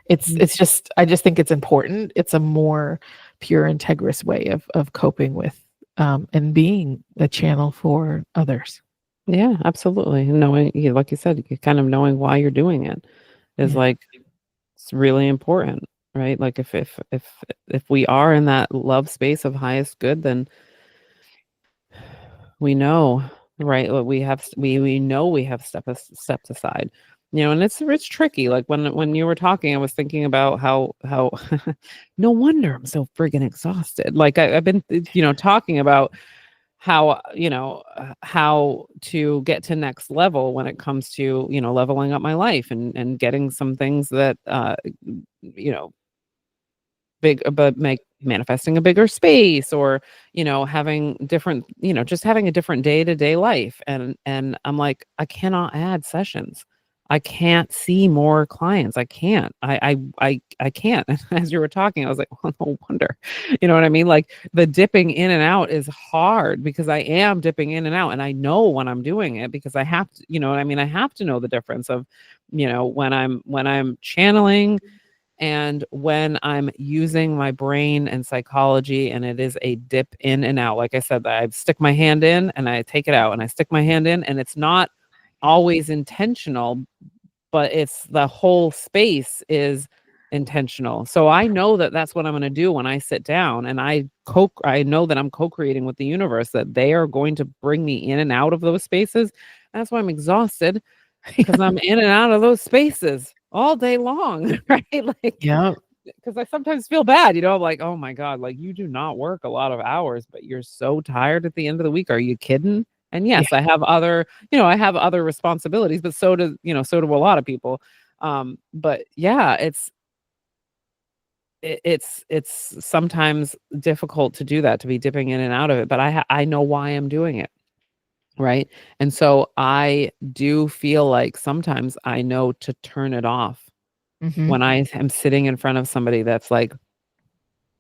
it's just, I just think it's important. It's a more pure, integrous way of coping with and being a channel for others. Yeah, absolutely. Knowing, like you said, kind of knowing why you're doing it is Yeah. like, it's really important, right? Like if we are in that love space of highest good, then we know, right? What we know we have stepped aside, and it's tricky. Like when you were talking, I was thinking about how no wonder I'm so friggin' exhausted. Like I've been, talking about how to get to next level when it comes to, leveling up my life and getting some things that, you know, big, but make manifesting a bigger space, or having different, just having a different day-to-day life. And I'm like, I cannot add sessions, I can't see more clients, I can't, I can't. And as you were talking, I was like, well, no wonder. You know what I mean? Like the dipping in and out is hard, because I am dipping in and out, and I know when I'm doing it, because I have to, what I mean, I have to know the difference of, when I'm channeling and when I'm using my brain and psychology, and it is a dip in and out. Like I said, I stick my hand in and I take it out, and I stick my hand in, and it's not always intentional, but it's the whole space is intentional. So I know that that's what I'm going to do when I sit down and I know that I'm co-creating with the universe, that they are going to bring me in and out of those spaces. That's why I'm exhausted, because I'm in and out of those spaces all day long, right? Like, Yeah. because I sometimes feel bad, I'm like, oh my God, like you do not work a lot of hours, but you're so tired at the end of the week. Are you kidding? And Yeah. yes, I have other responsibilities, but so do a lot of people. But yeah, it's sometimes difficult to do that, to be dipping in and out of it, but I know why I'm doing it. Right. And so I do feel like sometimes I know to turn it off Hmm. when I am sitting in front of somebody that's like,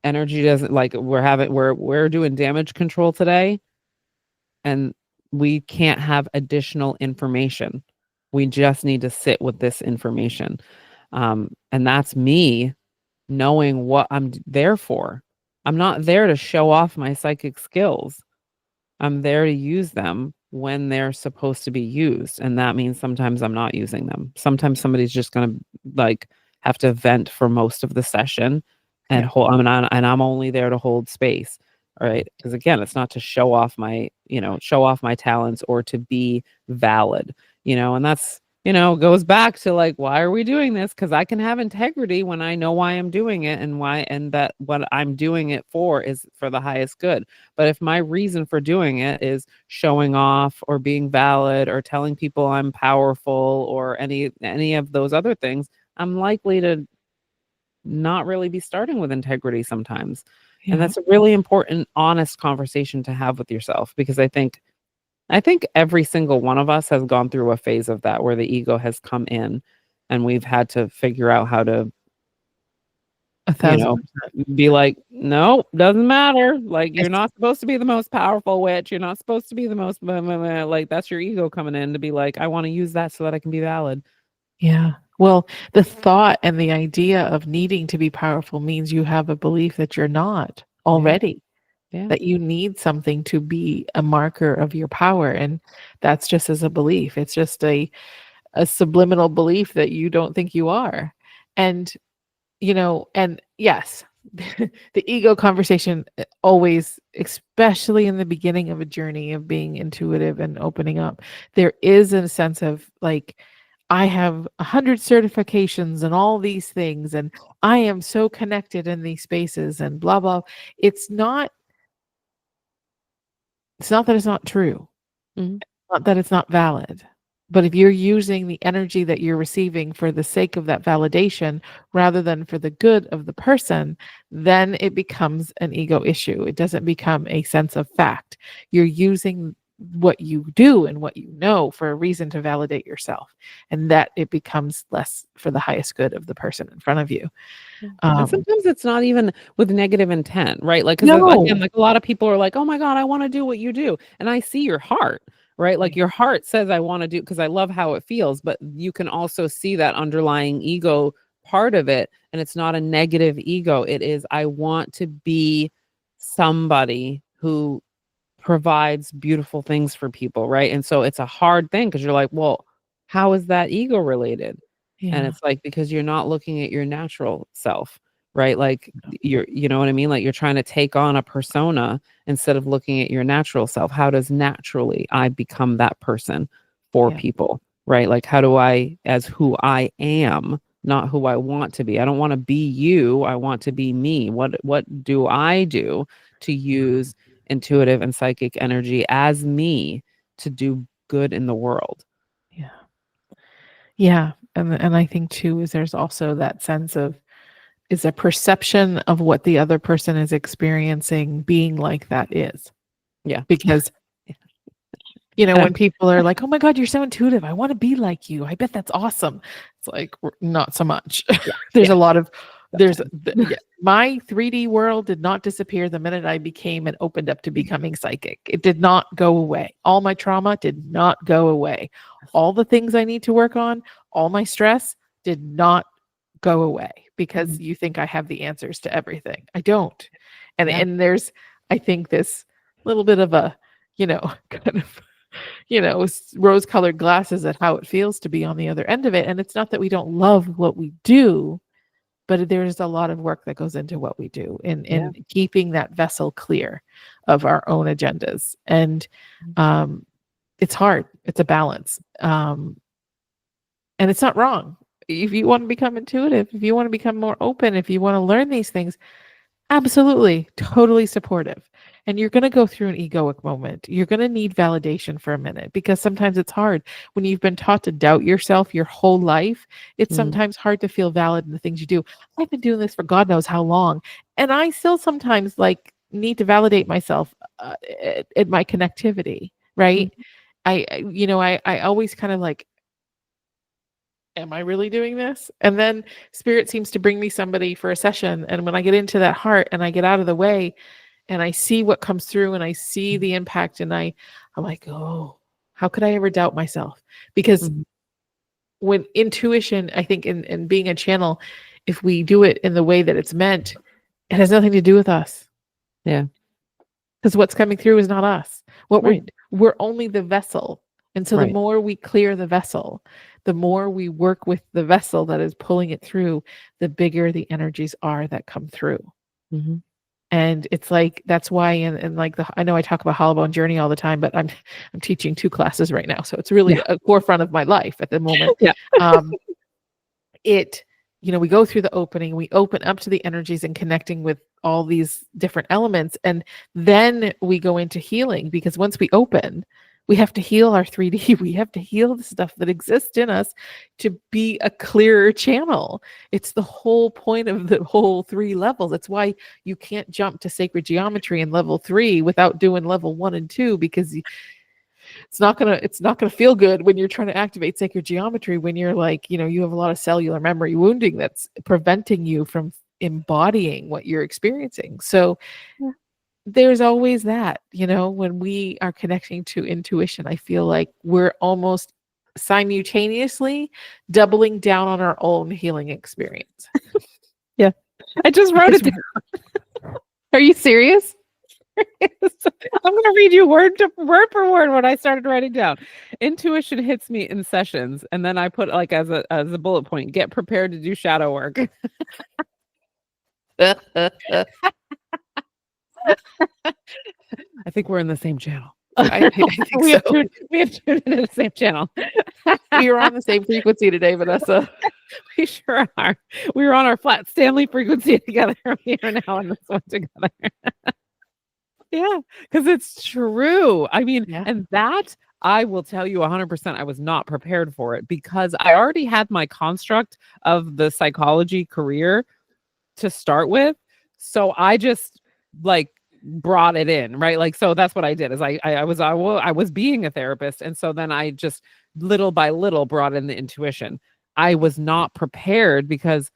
energy doesn't, like, we're doing damage control today, and we can't have additional information. We just need to sit with this information. And that's me knowing what I'm there for. I'm not there to show off my psychic skills. I'm there to use them when they're supposed to be used. And that means sometimes I'm not using them. Sometimes somebody's just going to, like, have to vent for most of the session and Yeah. hold, and I'm only there to hold space. All right. Because again, it's not to show off my talents or to be valid, and that's, goes back to like, why are we doing this? Because I can have integrity when I know why I'm doing it, and that what I'm doing it for is for the highest good. But if my reason for doing it is showing off or being valid or telling people I'm powerful or any of those other things, I'm likely to not really be starting with integrity sometimes. And Yeah. that's a really important, honest conversation to have with yourself, because I think every single one of us has gone through a phase of that, where the ego has come in and we've had to figure out how to, A you thousand know, percent. be like, no, doesn't matter. Like, I you're not supposed to be the most powerful witch. You're not supposed to be the most, blah, blah, blah. Like, that's your ego coming in to be like, I want to use that so that I can be valid. Yeah. Well, the thought and the idea of needing to be powerful means you have a belief that you're not Yeah. already, Yeah. that you need something to be a marker of your power. And that's just as a belief. It's just a subliminal belief that you don't think you are. And and yes, the ego conversation always, especially in the beginning of a journey of being intuitive and opening up, there is a sense of like, I have 100 certifications and all these things, and I am so connected in these spaces and blah, blah. It's not, it's not that it's not true. Mhm. Not that it's not valid. But if you're using the energy that you're receiving for the sake of that validation rather than for the good of the person, then it becomes an ego issue. It doesn't become a sense of fact. You're using what you do and what you know for a reason to validate yourself, and that it becomes less for the highest good of the person in front of you. Yeah. And Um, sometimes it's not even with negative intent, right? Like, because again, no. like a lot of people are like, oh my God, I want to do what you do. And I see your heart, right? Like your heart says, I want to do because I love how it feels, but you can also see that underlying ego part of it. And it's not a negative ego. It is, I want to be somebody who provides beautiful things for people, right? And so it's a hard thing because you're like, well, how is that ego related? And Yeah. it's like because you're not looking at your natural self, right? Like you know what I mean? Like you're trying to take on a persona instead of looking at your natural self. How does naturally I become that person for Yeah. people, right? Like how do I as who I am, not who I want to be. I don't want to be you, I want to be me. What do I do to use intuitive and psychic energy as me to do good in the world? Yeah. Yeah. And I think too is there's also that sense of, is a perception of what the other person is experiencing being like that is. Yeah. Because, when people are like, oh my God, you're so intuitive. I want to be like you. I bet that's awesome. It's like, not so much. Yeah. There's Yeah. a lot of, Sometimes. yeah, my 3D world did not disappear the minute I became and opened up to becoming psychic. It did not go away. All my trauma did not go away. All the things I need to work on, all my stress did not go away because Mhm. you think I have the answers to everything. I don't. And Yeah. and there's, I think, this little bit of a, kind of, rose-colored glasses at how it feels to be on the other end of it. And it's not that we don't love what we do, but there's a lot of work that goes into what we do Yeah. in keeping that vessel clear of our own agendas. And um, it's hard. It's a balance. And it's not wrong. If you want to become intuitive, if you want to become more open, if you want to learn these things, absolutely, totally supportive. And you're going to go through an egoic moment. You're going to need validation for a minute because sometimes it's hard. When you've been taught to doubt yourself your whole life, it's Mhm. sometimes hard to feel valid in the things you do. I've been doing this for God knows how long. And I still sometimes like need to validate myself at my connectivity, Mhm. right? I always kind of like, am I really doing this? And then spirit seems to bring me somebody for a session. And when I get into that heart and I get out of the way and I see what comes through and I see the impact and I'm like, oh, how could I ever doubt myself? Because Mhm. when intuition, I think in being a channel, if we do it in the way that it's meant, it has nothing to do with us Yeah. because what's coming through is not us. What Right. we're only the vessel. And so the Right. more we clear the vessel, the more we work with the vessel that is pulling it through, the bigger the energies are that come through. Mhm. And it's like that's why in like I know I talk about Hollowbone Journey all the time, but I'm teaching 2 classes right now. So it's really Yeah. a forefront of my life at the moment. Yeah. Um, it we go through the opening, we open up to the energies and connecting with all these different elements, and then we go into healing because once we open, we have to heal our 3D. We have to heal the stuff that exists in us to be a clearer channel. It's the whole point of the whole 3 levels. That's why you can't jump to sacred geometry in level 3 without doing level 1 and 2 because it's not gonna feel good when you're trying to activate sacred geometry when you're like, you have a lot of cellular memory wounding that's preventing you from embodying what you're experiencing. So Yeah. there's always that, when we are connecting to intuition, I feel like we're almost simultaneously doubling down on our own healing experience. Yeah. I just wrote Because it down. Are you serious? I'm going to read you word for word what I started writing down. Intuition hits me in sessions, and then I put like as a bullet point, get prepared to do shadow work. I think we're in the same channel. I think we so. have tuned into the same channel. We are on the same frequency today, Vanessa. We sure are. We were on our flat Stanley frequency together. We are now on this one together. Yeah, because it's true. I mean, Yeah. and that I will tell you 100%, I was not prepared for it because I already had my construct of the psychology career to start with. So I just like brought it in, right? Like, so that's what I did is I was being a therapist. And so then I just little by little brought in the intuition. I was not prepared because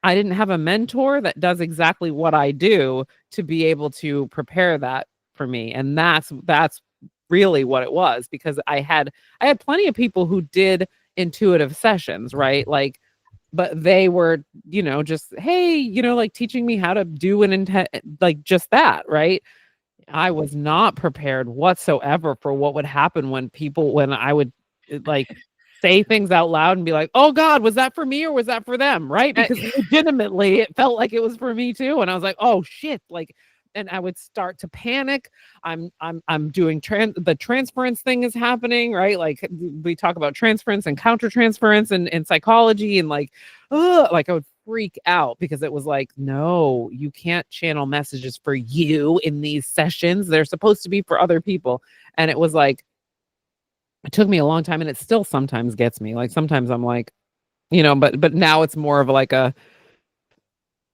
I didn't have a mentor that does exactly what I do to be able to prepare that for me. And that's really what it was because I had plenty of people who did intuitive sessions, right? Like, but they were, just, hey, like teaching me how to do like just that, right? I was not prepared whatsoever for what would happen when I would like say things out loud and be like, "Oh God, was that for me or was that for them?" Right? Uh, Because legitimately it felt like it was for me too. And I was like, "Oh shit." Like, and I would start to panic. I'm doing the transference thing is happening, right? Like we talk about transference and countertransference and psychology and like I would freak out because it was like, no, you can't channel messages for you in these sessions. They're supposed to be for other people. And it was like, it took me a long time and it still sometimes gets me. Like sometimes I'm like, but now it's more of like a,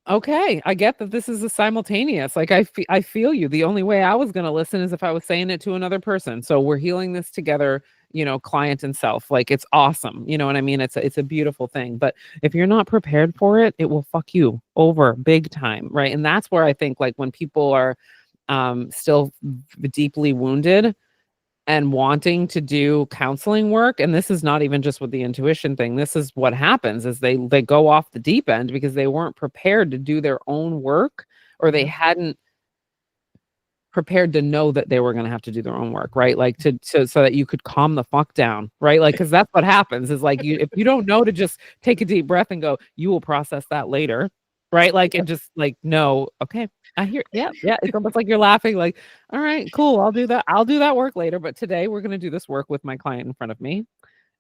okay, I get that this is a simultaneous. Like I feel you. The only way I was going to listen is if I was saying it to another person. So we're healing this together, client and self. Like it's awesome. You know what I mean? It's a beautiful thing. But if you're not prepared for it, it will fuck you over big time, right? And that's where I think like when people are still deeply wounded and wanting to do counseling work, and this is not even just with the intuition thing, this is what happens is they go off the deep end because they weren't prepared to do their own work, or they hadn't prepared to know that they were going to have to do their own work, right? Like to so that you could calm the fuck down, right? Like because that's what happens is like if you don't know to just take a deep breath and go, you will process that later, right? Like and just like no, okay, I hear, yeah, it's almost like you're laughing, like, all right, cool, I'll do that work later, but today we're going to do this work with my client in front of me.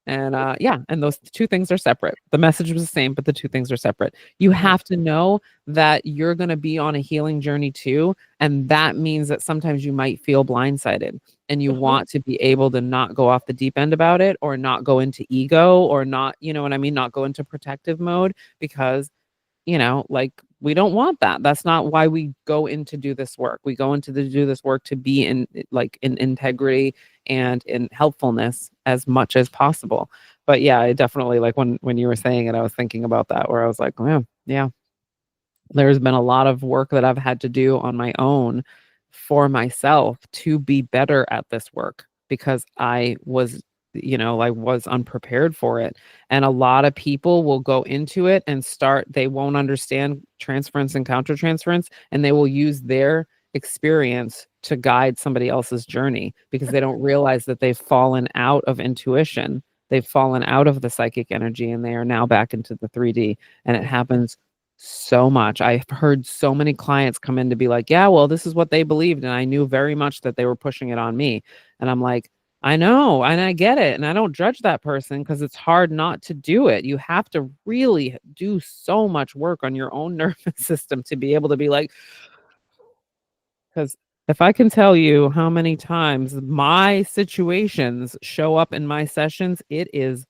And yeah, and those two things are separate. The message was the same, but the two things are separate. You have to know that you're going to be on a healing journey too. And that means that sometimes you might feel blindsided and you want to be able to not go off the deep end about it or not go into ego or not, you know what I mean? Not go into protective mode because, like we don't want that. That's not why we go in to do this work. We go into do this work to be in integrity and in helpfulness as much as possible. But yeah, I definitely like when you were saying it, I was thinking about that where I was like, oh, yeah, there's been a lot of work that I've had to do on my own for myself to be better at this work because I was unprepared for it. And a lot of people will go into it and they won't understand transference and countertransference, and they will use their experience to guide somebody else's journey because they don't realize that they've fallen out of intuition. They've fallen out of the psychic energy and they are now back into the 3D. And it happens so much. I've heard so many clients come in to be like, yeah, well, this is what they believed. And I knew very much that they were pushing it on me. And I'm like, I know, and I get it. And I don't judge that person because it's hard not to do it. You have to really do so much work on your own nervous system to be able to be like, because if I can tell you how many times my situations show up in my sessions, it is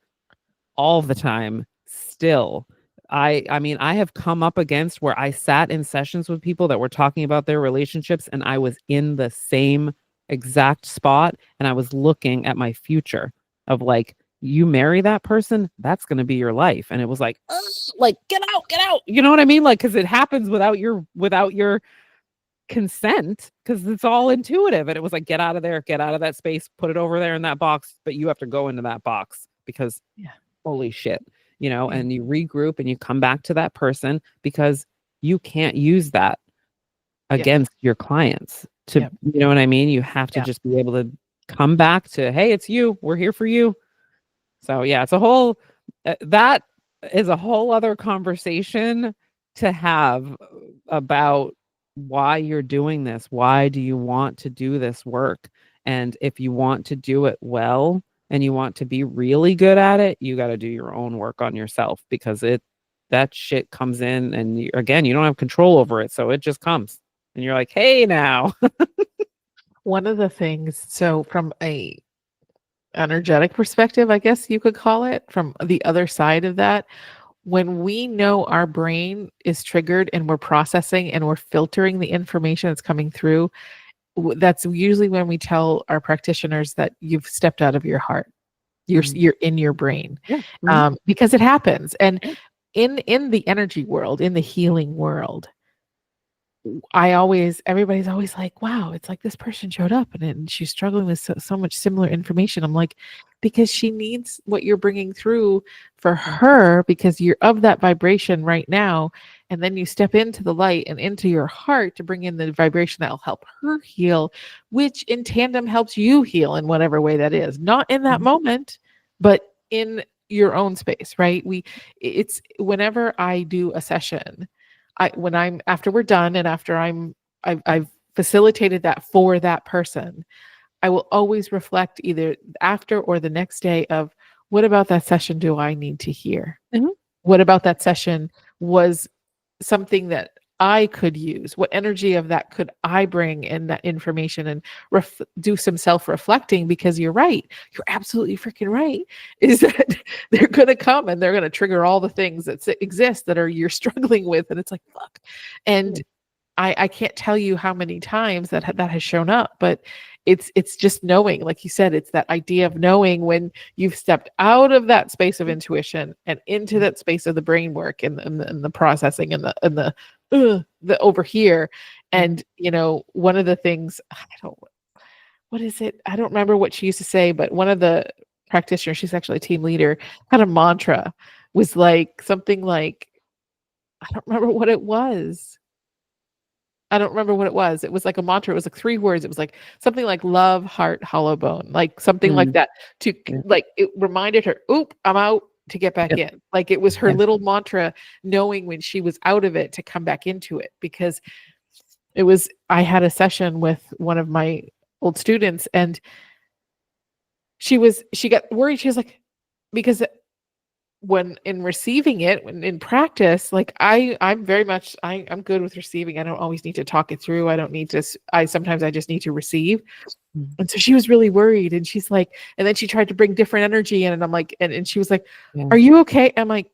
all the time still. I mean, I have come up against where I sat in sessions with people that were talking about their relationships and I was in the same exact spot and I was looking at my future of like, you marry that person, that's going to be your life. And it was like, "Ugh," like get out. You know what I mean? Like, cause it happens without your consent because it's all intuitive. And it was like, get out of there, get out of that space, put it over there in that box, but you have to go into that box because holy shit, and you regroup and you come back to that person because you can't use that against your clients. to, Yep. you know what I mean? You have to Yeah. just be able to come back to, hey, it's you. We're here for you. So yeah, it's a whole that is a whole other conversation to have about why you're doing this. Why do you want to do this work? And if you want to do it well and you want to be really good at it, you got to do your own work on yourself because that shit comes in and again, you don't have control over it. So it just comes and you're like, hey, now. One of the things, so from a energetic perspective, I guess you could call it, from the other side of that, when we know our brain is triggered and we're processing and we're filtering the information that's coming through, that's usually when we tell our practitioners that you've stepped out of your heart. You're in your brain, Yeah. Mhm. because it happens. And Yeah. in the energy world, in the healing world, everybody's always like, wow, it's like this person showed up and she's struggling with so much similar information. I'm like, because she needs what you're bringing through for her, because you're of that vibration right now. And then you step into the light and into your heart to bring in the vibration that will help her heal, which in tandem helps you heal in whatever way that is. Not in that Mhm. moment, but in your own space, right? It's whenever I do a session, when I'm after we're done and after I've facilitated that for that person, I will always reflect either after or the next day of, what about that session do I need to hear? Mhm. What about that session was something that I could use? What energy of that could I bring in that information and do some self-reflecting? Because you're right. You're absolutely freaking right. Is that they're going to come and they're going to trigger all the things that exist that are you're struggling with. And it's like, fuck. And I can't tell you how many times that has shown up, but it's just knowing, like you said, it's that idea of knowing when you've stepped out of that space of intuition and into that space of the brain work and the processing and the over here. Mhm. And one of the things, I don't, what is it? I don't remember what she used to say, but one of the practitioners, she's actually a team leader, had a mantra, was like something like, I don't remember what it was. I don't remember what it was. It was like a mantra. It was like 3 words. It was like something like love, heart, hollow bone, like something like Mm. that. Yeah. Like it reminded her, oop, I'm out, to get back Yep. in. Like it was her Yeah. little mantra, knowing when she was out of it to come back into it. Because I had a session with one of my old students, and she got worried. She was like, because when in receiving it, when in practice, like I'm very much, I'm good with receiving. I don't always need to talk it through. I don't need to sometimes I just need to receive. Mm. And so she was really worried, and she's like, and then she tried to bring different energy in, and I'm like, and she was like, Yeah. are you okay? I'm like,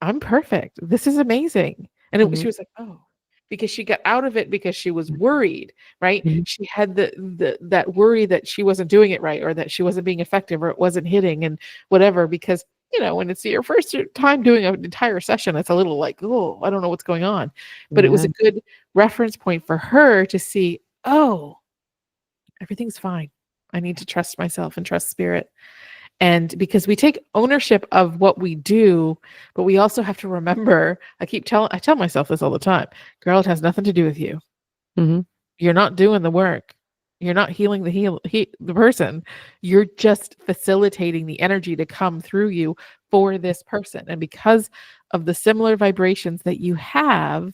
I'm perfect. This is amazing. And Mhm. she was like, oh, because she got out of it because she was worried, right? Mhm. She had that worry that she wasn't doing it right, or that she wasn't being effective, or it wasn't hitting and whatever. Because, when it's your first time doing an entire session, it's a little like, oh, I don't know what's going on. But it was Yeah. a good reference point for her to see, oh, everything's fine. I need to trust myself and trust spirit. And because we take ownership of what we do, but we also have to remember, I tell myself this all the time, girl, it has nothing to do with you. Mhm. You're not doing the work. You're not healing the person. You're just facilitating the energy to come through you for this person. And because of the similar vibrations that you have,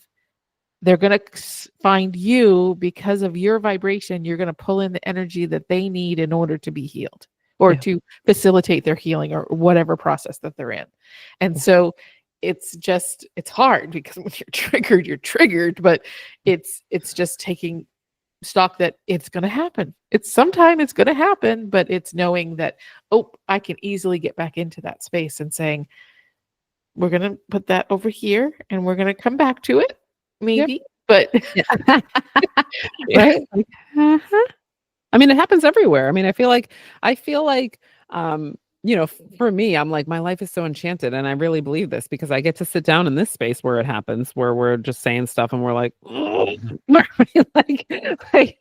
they're going to find you. Because of your vibration, you're going to pull in the energy that they need in order to be healed, or Yeah. to facilitate their healing, or whatever process that they're in. And Yeah. so it's hard, because when you're triggered, but it's just taking stock that it's going to happen. It's going to happen, but it's knowing that, oh, I can easily get back into that space and saying, we're going to put that over here and we're going to come back to it, Yep. maybe. But Yeah. Right? Like, uh-huh. I mean, it happens everywhere. I mean, I feel like, for me, I'm like, my life is so enchanted. And I really believe this because I get to sit down in this space where it happens, where we're just saying stuff and we're like, like,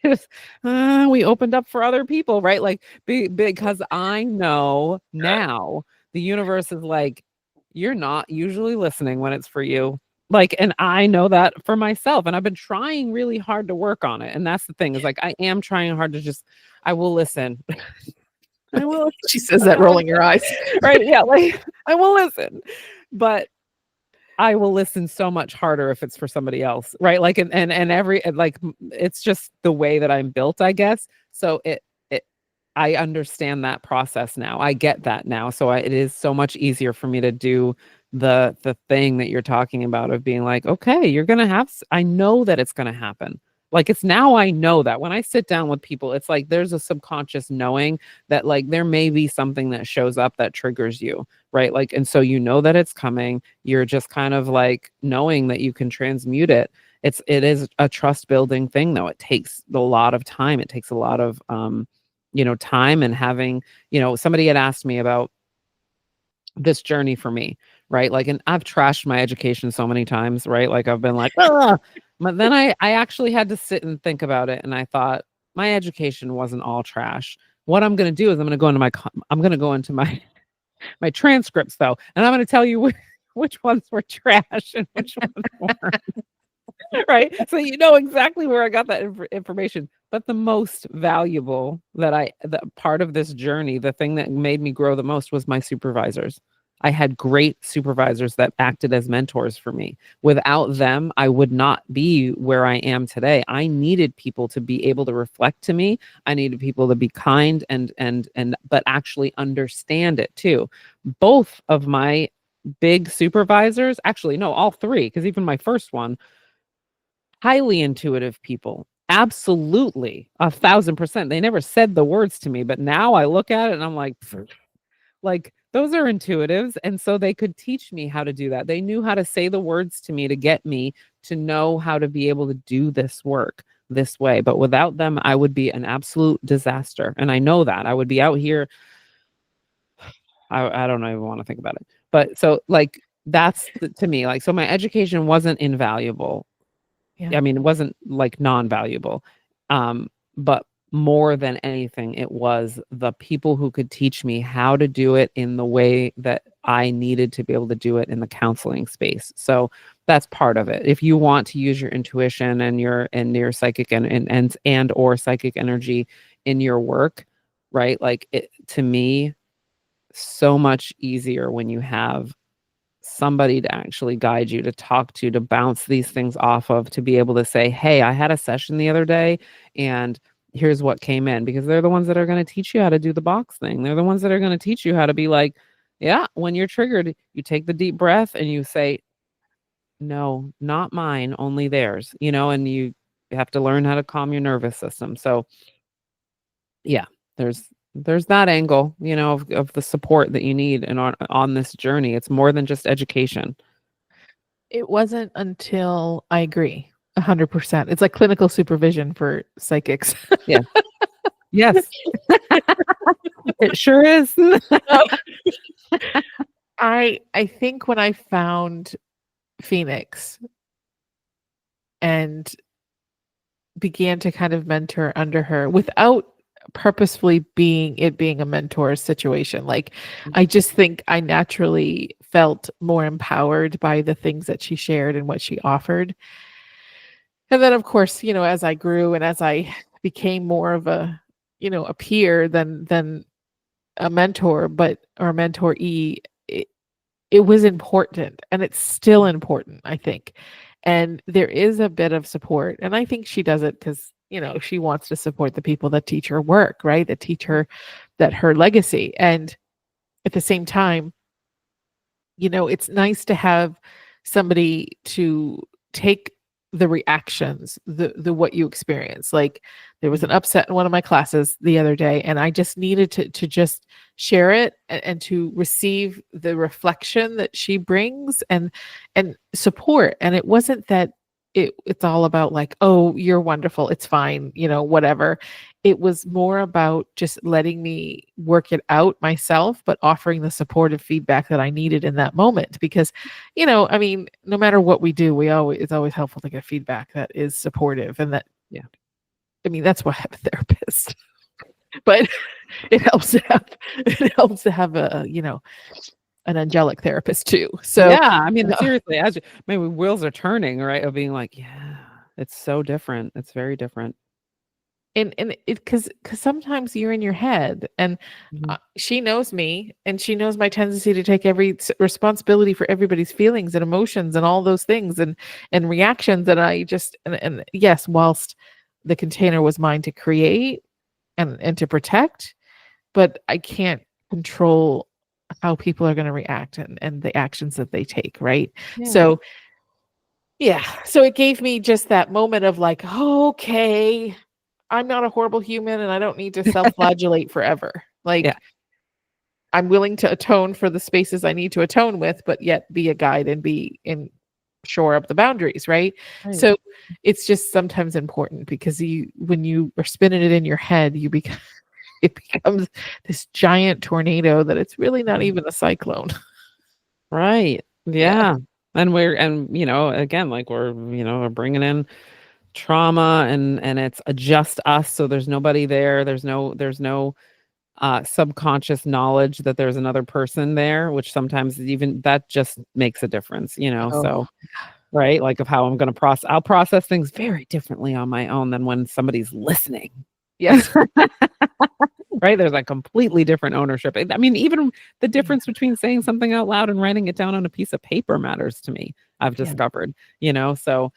we opened up for other people, right? Like, because I know now the universe is like, you're not usually listening when it's for you. Like, and I know that for myself, and I've been trying really hard to work on it. And that's the thing, is like, I am trying hard to just, I will listen. I will She listen. says that rolling her eyes. Right. Yeah. Like, I will listen, but I will listen so much harder if it's for somebody else. Right. Like, and it's just the way that I'm built, I guess. So I understand that process now. I get that now. So it is so much easier for me to do the thing that you're talking about, of being like, okay, you're gonna have. I know that it's gonna happen. Like, it's now, I know that when I sit down with people, it's like there's a subconscious knowing that, like, there may be something that shows up that triggers you, right? Like, and so you know that it's coming. You're just kind of like knowing that you can transmute it. It is a trust building thing, though. It takes a lot of time. It takes a lot of time, and having, somebody had asked me about this journey for me, right? Like, and I've trashed my education so many times, right? Like, I've been like, "Ugh." But then I actually had to sit and think about it, and I thought, my education wasn't all trash. What I'm going to do is I'm going to go into my my transcripts, though, and I'm going to tell you which ones were trash and which ones weren't. Right? So you know exactly where I got that information. But the most valuable, the part of this journey, the thing that made me grow the most, was my supervisors. I had great supervisors that acted as mentors for me. Without them, I would not be where I am today. I needed people to be able to reflect to me. I needed people to be kind and but actually understand it too. Both of my big supervisors, actually no, all three, because even my first one, highly intuitive people. Absolutely. 1,000%. They never said the words to me, but now I look at it and I'm like, "Pfft." Like, those are intuitives. And so they could teach me how to do that. They knew how to say the words to me to get me to know how to be able to do this work this way. But without them, I would be an absolute disaster. And I know that I would be out here. I don't even want to think about it. But so, like, that's to me, like, so my education wasn't invaluable. Yeah. I mean, it wasn't like non-valuable. But more than anything, it was the people who could teach me how to do it in the way that I needed to be able to do it in the counseling space. So that's part of it. If you want to use your intuition and your psychic and or psychic energy in your work, right? Like, it, to me, so much easier when you have somebody to actually guide you, to talk to bounce these things off of, to be able to say, hey, I had a session the other day and here's what came in, because they're the ones that are going to teach you how to do the box thing. They're the ones that are going to teach you how to be like, yeah, when you're triggered, you take the deep breath and you say, no, not mine, only theirs, and you have to learn how to calm your nervous system. So yeah, there's that angle, of the support that you need and on this journey. It's more than just education. It wasn't until I agree 100%. It's like clinical supervision for psychics. Yeah. Yes. It sure is. I think when I found Phoenix and began to kind of mentor under her without purposefully being a mentor situation. Like, I just think I naturally felt more empowered by the things that she shared and what she offered. And then of course, as I grew and as I became more of a peer than a mentor, or a mentoree, it was important, and it's still important, I think. And there is a bit of support, and I think she does it because she wants to support the people that teach her work, right? That teach her that her legacy. And at the same time, it's nice to have somebody to take the reactions, the what you experience. Like, there was an upset in one of my classes the other day, and I just needed to just share it, and to receive the reflection that she brings, and support. And it wasn't that it's all about like, oh, you're wonderful, it's fine, whatever. It was more about just letting me work it out myself, but offering the supportive feedback that I needed in that moment. Because, I mean, no matter what we do, it's always helpful to get feedback that is supportive. And that, Yeah. I mean, that's why I have a therapist. But it helps to have a an angelic therapist too. So, Yeah, I mean, uh, seriously, as you maybe wheels are turning, right? Of being like, yeah, it's so different. It's very different. and it because sometimes you're in your head, and Mhm. she knows me, and she knows my tendency to take every responsibility for everybody's feelings and emotions and all those things and reactions. And I just and yes, whilst the container was mine to create and to protect, but I can't control how people are going to react and the actions that they take, right? Yeah. So yeah, so it gave me just that moment of like, okay, I'm not a horrible human and I don't need to self-flagellate forever. Yeah. Like, I'm willing to atone for the spaces I need to atone with, but yet be a guide and be in shore up the boundaries, right? Right. So it's just sometimes important because you when you are spinning it in your head, you become it becomes this giant tornado that it's really not Mhm. even a cyclone. Right. Yeah. Yeah. And again, like we're bringing in trauma and it's just us. So there's nobody there. There's no subconscious knowledge that there's another person there, which sometimes even that just makes a difference, Oh, so right, like of how I'll process things very differently on my own than when somebody's listening. yes. Right, there's a completely different ownership. I mean, even the Yeah. difference between saying something out loud and writing it down on a piece of paper matters to me, I've Yeah. discovered, so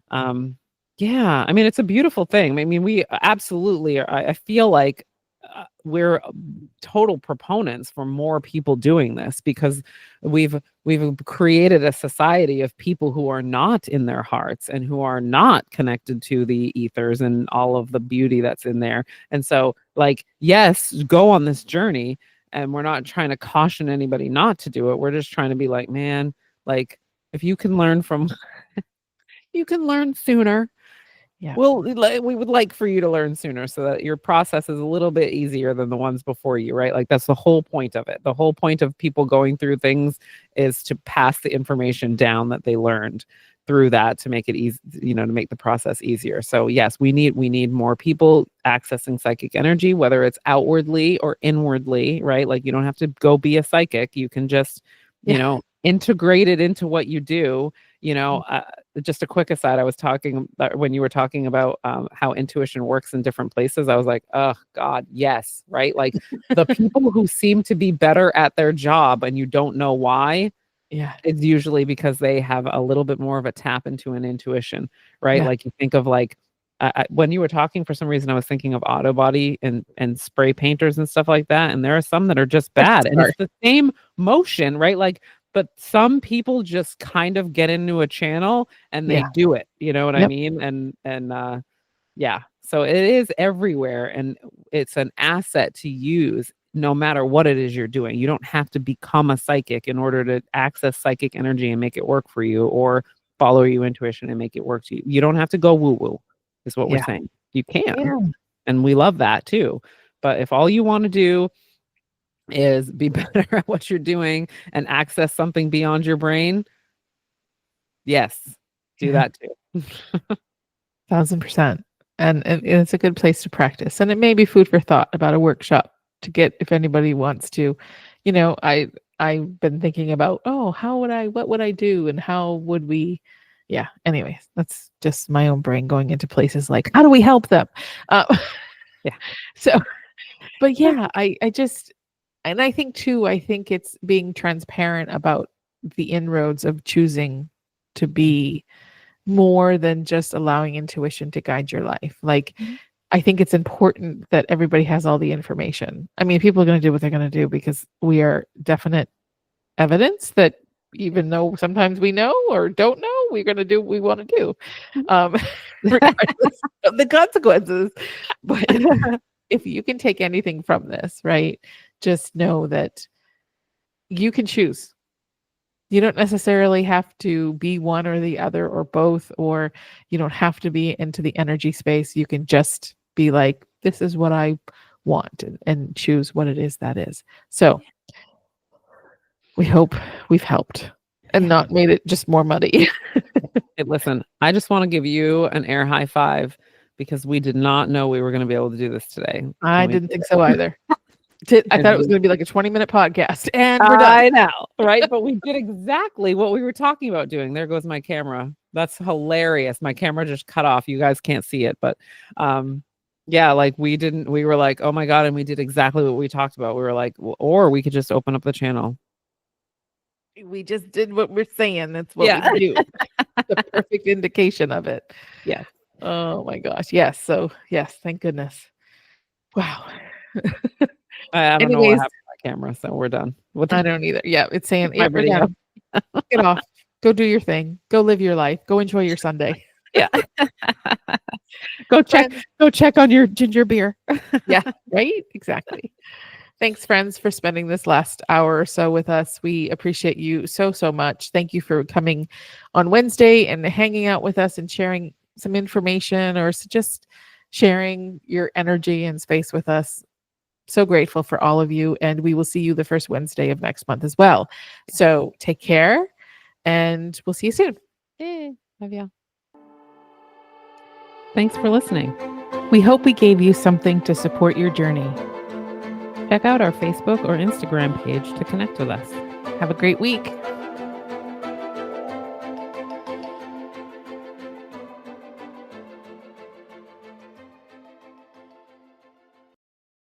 um, yeah, I mean, it's a beautiful thing. I mean, we absolutely are. I feel like we're total proponents for more people doing this because we've created a society of people who are not in their hearts and who are not connected to the ethers and all of the beauty that's in there. And so, like, yes, go on this journey. And we're not trying to caution anybody not to do it. We're just trying to be like, man, like, if you can learn from you can learn sooner. Yeah. Well, we would like for you to learn sooner so that your process is a little bit easier than the ones before you, right? Like that's the whole point of it. The whole point of people going through things is to pass the information down that they learned through that to make it easy, to make the process easier. So yes, we need more people accessing psychic energy, whether it's outwardly or inwardly, right? Like you don't have to go be a psychic. You can just, Yeah. integrate it into what you do. You know, uh, just a quick aside, I was talking when you were talking about how intuition works in different places. I was like, oh God, yes, right? Like the people who seem to be better at their job and you don't know why, Yeah. it's usually because they have a little bit more of a tap into an intuition, right? Yeah. Like you think of like when you were talking, for some reason, I was thinking of auto body and spray painters and stuff like that. And there are some that are just bad, and Sorry. it's the same motion, right? Like, but some people just kind of get into a channel and they Yeah. do it. You know what I Yep. mean? And yeah. So it is everywhere and it's an asset to use no matter what it is you're doing. You don't have to become a psychic in order to access psychic energy and make it work for you or follow your intuition and make it work to you. You don't have to go woo woo, is what we're Yeah. saying. You can. Yeah. And we love that too. But if all you want to do is be better at what you're doing and access something beyond your brain, yes, do Yeah. that too. 1,000%. And it's a good place to practice. And it may be food for thought about a workshop to get if anybody wants to, I've been thinking about, oh, what would I do and how would we yeah, anyways, that's just my own brain going into places like, how do we help them? Uh, Yeah. so but yeah, I just and I think too, I think it's being transparent about the inroads of choosing to be more than just allowing intuition to guide your life. Like, Mhm. I think it's important that everybody has all the information. I mean, people are going to do what they're going to do because we are definite evidence that even though sometimes we know or don't know, we're going to do what we want to do, um, regardless of the consequences. But if you can take anything from this, right, just know that you can choose. You don't necessarily have to be one or the other or both, or you don't have to be into the energy space. You can just be like, this is what I want and choose what it is that is. So we hope we've helped and Yeah. not made it just more muddy. Hey, listen, I just want to give you an air high five because we did not know we were going to be able to do this today. I And we didn't think so either. I And thought it was going to be like a 20-minute podcast, and we're done. I know, right? But we did exactly what we were talking about doing. There goes my camera. That's hilarious. My camera just cut off. You guys can't see it, but yeah, like we were like, oh my God. And we did exactly what we talked about. We were like, or we could just open up the channel. We just did what we're saying. That's what Yeah. we do. The perfect indication of it. Yeah. Oh my gosh. Yes. So yes, thank goodness. Wow. I don't know what Anyways, happened to my camera, so we're done. I don't either. Yeah, it's saying, my yeah, we're video. done. Get off. Go do your thing. Go live your life. Go enjoy your Sunday. Yeah. Go check on your ginger beer. Yeah, right? Exactly. Thanks, friends, for spending this last hour or so with us. We appreciate you so, so much. Thank you for coming on Wednesday and hanging out with us and sharing some information or just sharing your energy and space with us. So grateful for all of you. And we will see you the first Wednesday of next month as well. So take care and we'll see you soon. Hey, love ya. Thanks for listening. We hope we gave you something to support your journey. Check out our Facebook or Instagram page to connect with us. Have a great week.